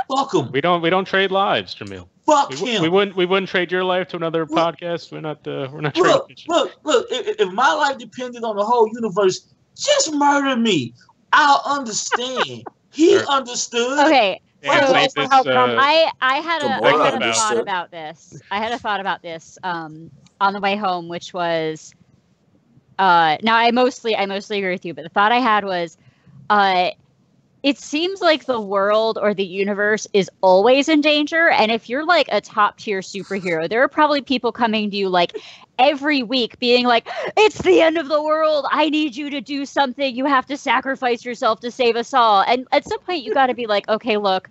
Fuck him. We don't trade lives, Jamil. Fuck him. We wouldn't trade your life to another podcast. We're not trading. Look. If my life depended on the whole universe, just murder me. I'll understand. He understood. Okay. I had a Gamora thought about this. I had a thought about this on the way home, which was now I mostly agree with you, but the thought I had was it seems like the world or the universe is always in danger. And if you're like a top tier superhero, there are probably people coming to you like every week being like, it's the end of the world. I need you to do something. You have to sacrifice yourself to save us all. And at some point you got to be like, okay, look,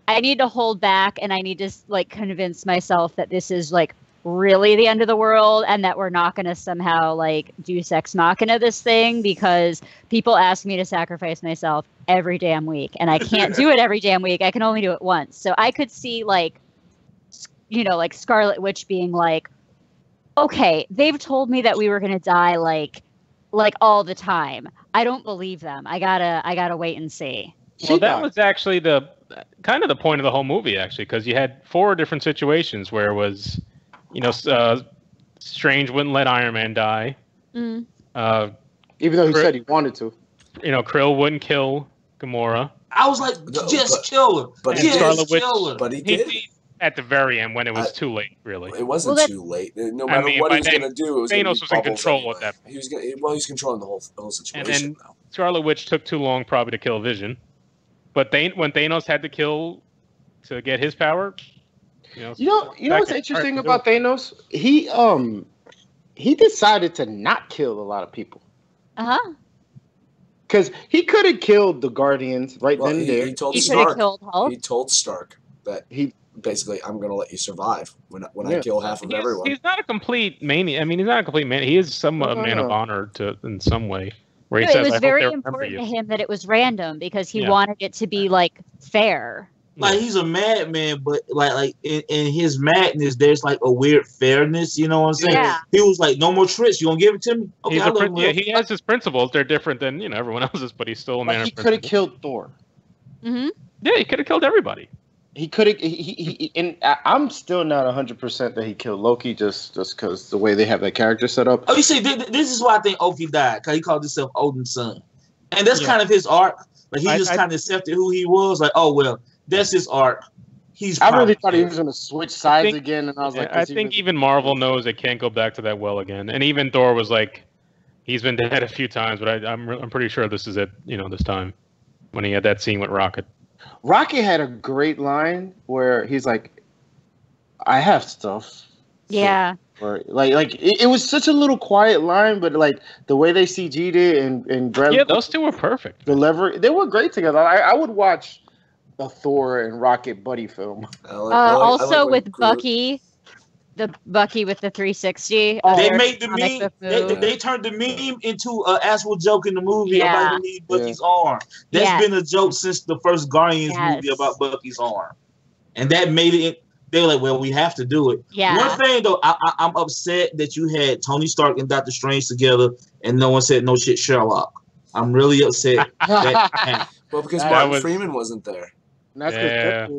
I need to hold back and I need to like convince myself that this is like really the end of the world and that we're not going to somehow like deus ex machina this thing, because people ask me to sacrifice myself every damn week and I can't do it every damn week. I can only do it once. So I could see like, you know, like Scarlet Witch being like, okay, they've told me that we were going to die like all the time. I don't believe them. I gotta wait and see. Well, that was actually the kind of the point of the whole movie, actually, because you had 4 different situations where it was, you know, Strange wouldn't let Iron Man die. Even though he said he wanted to. You know, Krill wouldn't kill Gamora. I was like, just kill her. But just kill her. But he did. At the very end, when it was too late, really. It wasn't too late. No matter what he was going to do, it was Thanos was in control at that point. He was controlling the whole situation. And then Scarlet Witch took too long, probably, to kill Vision. But when Thanos had to kill to get his power, you know what's interesting about Thanos? He decided to not kill a lot of people. Because he could have killed the Guardians then and there. He told Stark. He told Stark that basically, I'm going to let you survive when I kill half of everyone. He's not a complete maniac. I mean, he's not a complete man. He is somewhat a man of honor in some way. Where he says, it was very important to him that it was random because he wanted it to be like fair. Like he's a madman, but like in his madness, there's like a weird fairness. You know what I'm saying? Yeah. He was like, "No more tricks. You gonna give it to me?" Okay, he has his principles. They're different than everyone else's, but he's still a man of principle. He could have killed Thor. Mm-hmm. Yeah, he could have killed everybody. He could have. And I'm still not 100% that he killed Loki just because the way they have that character set up. Oh, you see, this is why I think Loki died, because he called himself Odin's son, and that's kind of his arc. Like he just kind of accepted who he was. Like, oh well, that's his arc. I really thought he was going to switch sides again, and I was like, I think even Marvel knows it can't go back to that well again. And even Thor was like, he's been dead a few times, but I'm pretty sure this is it. This time when he had that scene with Rocket. Rocket had a great line where he's like, "I have stuff." Yeah. Or like it was such a little quiet line, but like the way they CG'd it and Bradley, those two were perfect. They were great together. I would watch a Thor and Rocket buddy film. Also with Bucky. The Bucky with the 360. They made the meme. They turned the meme into an actual joke in the movie about Bucky's arm. That's been a joke since the first Guardians movie about Bucky's arm, and that made it. They were like, "Well, we have to do it." Yeah. One thing though, I'm upset that you had Tony Stark and Doctor Strange together, and no one said no shit Sherlock. I'm really upset. Well, because Martin Freeman wasn't there. And that's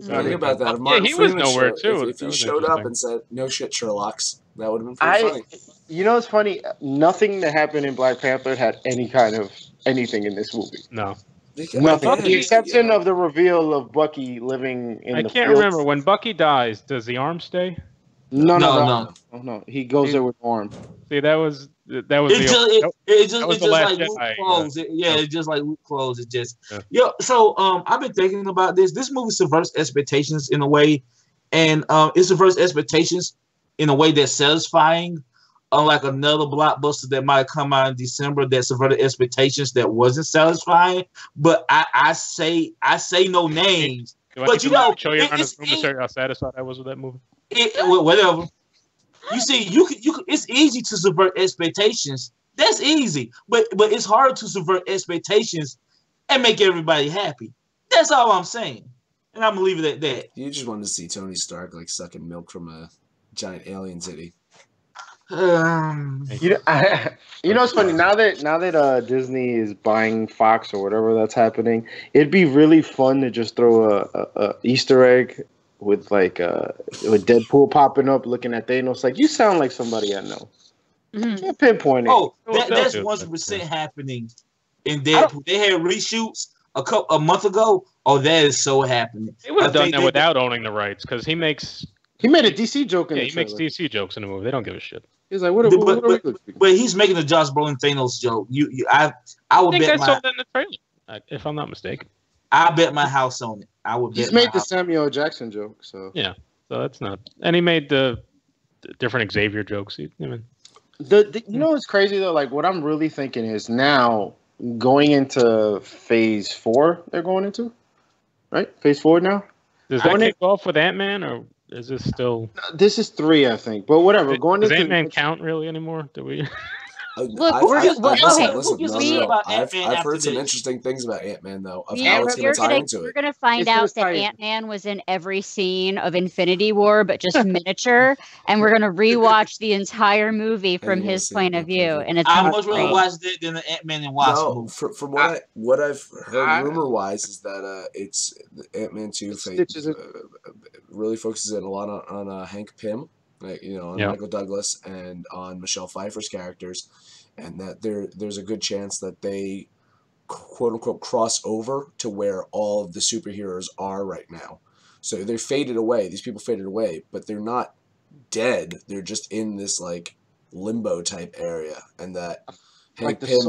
Think about that. He was nowhere too. If he showed up and said, "No shit, Sherlock's," that would have been pretty funny. It's funny. Nothing that happened in Black Panther had any kind of anything in this movie. No. Nothing. With the exception of the reveal of Bucky living in the fields. I can't remember. When Bucky dies, does the arm stay? No. He goes there with arm. See, that was it just like Luke clothes. It just like Luke clothes. It just So I've been thinking about this. This movie subverts expectations in a way, and it subverts expectations in a way that's satisfying. Unlike another blockbuster that might come out in December that subverted expectations that wasn't satisfying. But I say no names. But show your honest room to show you how satisfied I was with that movie. Whatever. You see, you can. It's easy to subvert expectations. That's easy, but it's hard to subvert expectations and make everybody happy. That's all I'm saying, and I'm gonna leave it at that. You just wanted to see Tony Stark like sucking milk from a giant alien titty. It's funny now that Disney is buying Fox or whatever that's happening. It'd be really fun to just throw a Easter egg with with Deadpool popping up, looking at Thanos like, "You sound like somebody I know." Can't pinpoint it. Oh, that's 100% happening in Deadpool. They had reshoots a month ago Oh, that is so happening. He would have done that without owning the rights because he made a DC joke in the he makes DC jokes in the movie. They don't give a shit. He's like, what are we looking? But he's making the Josh Brolin Thanos joke. I would bet I saw that in the trailer, if I'm not mistaken. I bet my house on it. I would. He's made the Samuel Jackson joke, so yeah. So that's not, and he made the different Xavier jokes. You know what's crazy though? Like what I'm really thinking is now going into Phase 4. They're going into, right? Phase 4 now. Does that kick off with Ant-Man, or is this still? This is 3, I think. But whatever. Does Ant-Man count really anymore? Do we? Look, I've heard some interesting things about Ant-Man though. Of how it's going to tie into it. We're going to find out that Ant-Man was in every scene of Infinity War, but just miniature, and we're going to rewatch the entire movie from his point of view. And it's I much rather watch that than the Ant-Man and Wasp movie. From what I've heard rumor-wise is that it's Ant-Man 2 really focuses in a lot on Hank Pym. On Michael Douglas and on Michelle Pfeiffer's characters, and that there's a good chance that they quote unquote cross over to where all of the superheroes are right now. So they're faded away. These people faded away, but they're not dead. They're just in this like limbo type area, and that Hank Pym,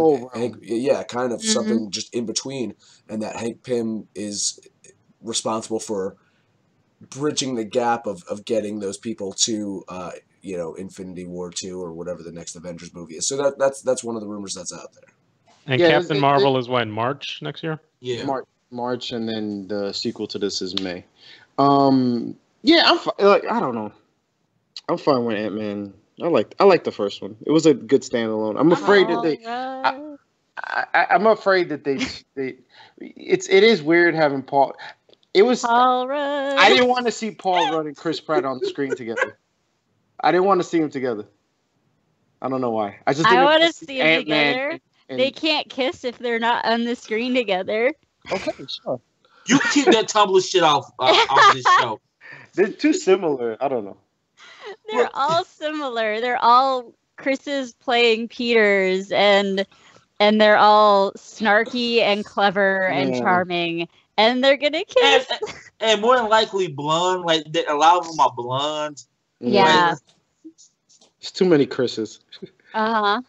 kind of something just in between, and that Hank Pym is responsible for bridging the gap of getting those people to Infinity War 2 or whatever the next Avengers movie is. So that's one of the rumors that's out there. And Captain Marvel is when? March next year? Yeah. March, and then the sequel to this is May. I'm I don't know. I'm fine with Ant-Man. I like the first one. It was a good standalone. I'm afraid that I'm afraid that it is weird having Paul. It was. Paul Rudd. I didn't want to see Paul Rudd and Chris Pratt on the screen together. I didn't want to see them together. I don't know why. I want to see them together. They can't kiss if they're not on the screen together. Okay, sure. You keep that Tumblr shit off this show. They're too similar. I don't know. They're all similar. They're all Chris's playing Peter's, and they're all snarky and clever and charming. And they're gonna kiss. And more than likely blonde. Like a lot of them are blonde. Yeah. It's too many Chris's. Uh-huh.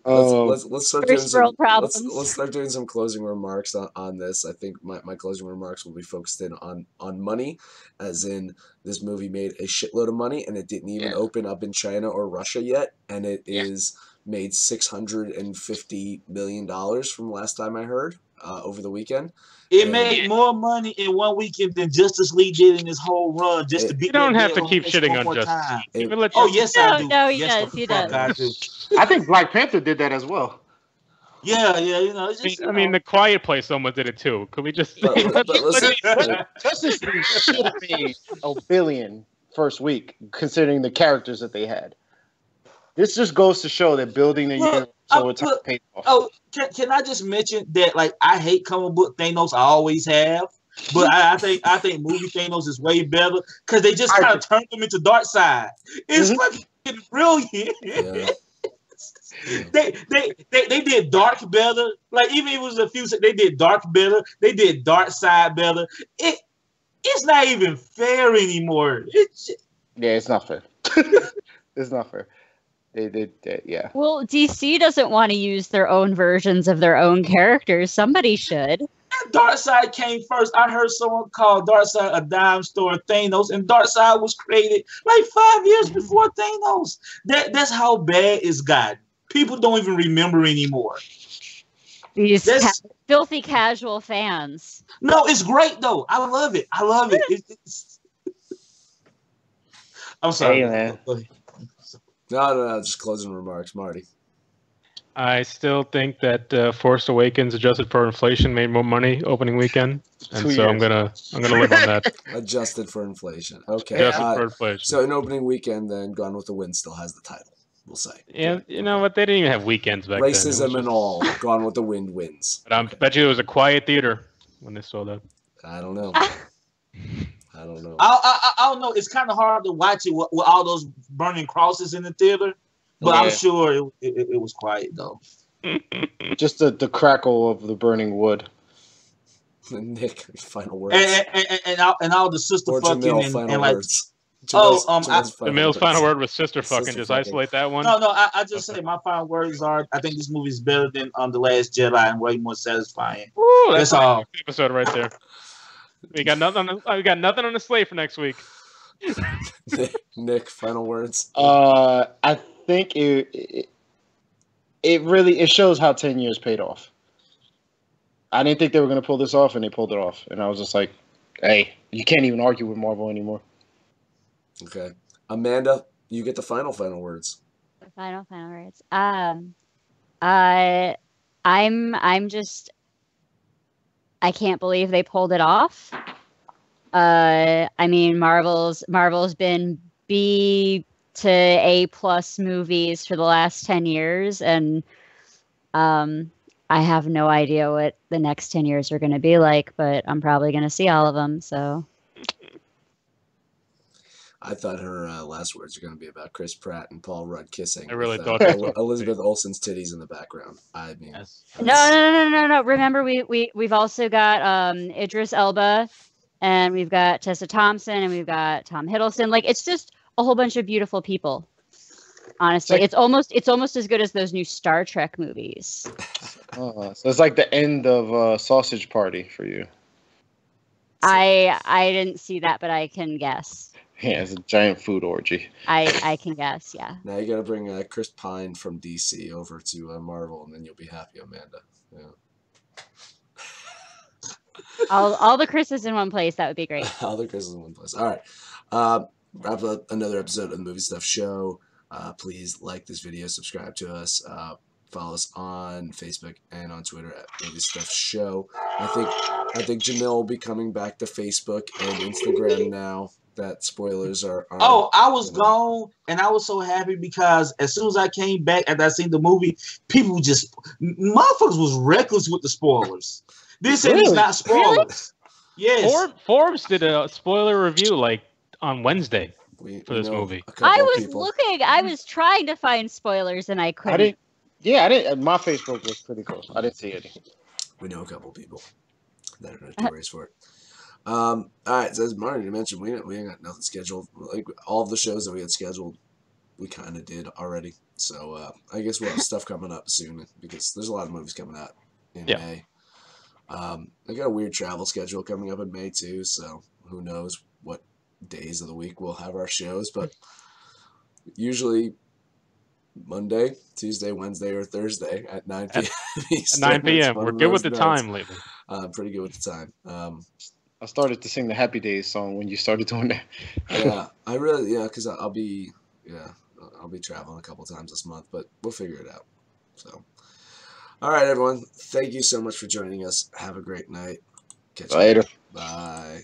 Let's start doing some closing remarks on this. I think my closing remarks will be focused in on money, as in this movie made a shitload of money and it didn't even open up in China or Russia yet, and it is made $650 million from last time I heard over the weekend. It made more money in one weekend than Justice League did in this whole run. Just to be. You don't have to keep shitting on Justice League. Yes, I do. No, he does. I think Black Panther did that as well. Yeah. I mean, The Quiet Place almost did it too. Could we just? Justice League should have made $1 billion first week, considering the characters that they had. This just goes to show that building the universe over time paid off. Oh, can I just mention that? Like, I hate comic book Thanos. I always have, but I think movie Thanos is way better because they just kind of turned him into Darkseid. It's fucking brilliant. Yeah. They did Dark better. Like, even if it was a few, they did Dark better. They did Darkseid better. It's not even fair anymore. It's not fair. It's not fair. They did, yeah. Well, DC doesn't want to use their own versions of their own characters. Somebody should. Darkseid came first. I heard someone call Darkseid a dime store Thanos, and Darkseid was created like 5 years before Thanos. That's how bad it's gotten. People don't even remember anymore. These filthy casual fans. No, it's great though. I love it. I'm sorry. Hey, man. No, just closing remarks, Marty. I still think that Force Awakens, adjusted for inflation, made more money opening weekend, and so I'm gonna live on that. Adjusted for inflation, okay. Adjusted for inflation. So in opening weekend, then Gone with the Wind still has the title. We'll say. Yeah, you know what? They didn't even have weekends back then. Racism and all. Gone with the Wind wins. But I bet you it was a quiet theater when they saw that. I don't know. I don't know. It's kind of hard to watch it with all those burning crosses in the theater, but I'm sure it was quiet though. Just the crackle of the burning wood. Nick, final words. And all the sister or fucking Jamil, and like. Words. Jamil's final word was sister fucking. Just fucking. Isolate that one. No, I just say my final words are: I think this movie is better than The Last Jedi and way more satisfying. Ooh, that's all. Episode right there. We got nothing. We got nothing on the slate for next week. Nick, final words. I think it really shows how 10 years paid off. I didn't think they were going to pull this off, and they pulled it off. And I was just like, hey, you can't even argue with Marvel anymore. Okay. Amanda, you get the final words. The final words. I'm just, I can't believe they pulled it off. I mean, Marvel's been B to A+ movies for the last 10 years, and I have no idea what the next 10 years are going to be like, but I'm probably going to see all of them. So I thought her last words were going to be about Chris Pratt and Paul Rudd kissing. I really with, thought Elizabeth Olsen's titties in the background. I mean, no. Remember, we've also got Idris Elba, and we've got Tessa Thompson, and we've got Tom Hiddleston. Like, it's just a whole bunch of beautiful people. Honestly, it's almost as good as those new Star Trek movies. So it's like the end of Sausage Party for you. I didn't see that, but I can guess. Yeah, it's a giant food orgy. I can guess, yeah. Now you got to bring Chris Pine from DC over to Marvel, and then you'll be happy, Amanda. Yeah. All the Chris's in one place. That would be great. All the Chris's in one place. All right. Wrap up another episode of the Movie Stuff Show. Please like this video, subscribe to us, follow us on Facebook and on Twitter at Movie Stuff Show. I think Jamil will be coming back to Facebook and Instagram now that spoilers are. I was gone, and I was so happy because as soon as I came back after I seen the movie, people just motherfuckers was reckless with the spoilers. This said it's not spoilers. Really? Yes. Forbes did a spoiler review like on Wednesday for this movie. I was looking. I was trying to find spoilers, and I couldn't. I didn't. My Facebook was pretty close. I didn't see any. We know a couple people that are notorious for it. All right, so as Marty mentioned, we ain't got nothing scheduled. Like all of the shows that we had scheduled, we kind of did already. So I guess we'll have stuff coming up soon because there's a lot of movies coming out in May. I got a weird travel schedule coming up in May too, so who knows what days of the week we'll have our shows, but usually Monday, Tuesday, Wednesday, or Thursday at 9 p.m. At 9 p.m. We're good with the time lately. Pretty good with the time. I started to sing the Happy Days song when you started doing that. Because I'll be traveling a couple times this month, but we'll figure it out. So, all right, everyone. Thank you so much for joining us. Have a great night. Catch you later. Bye.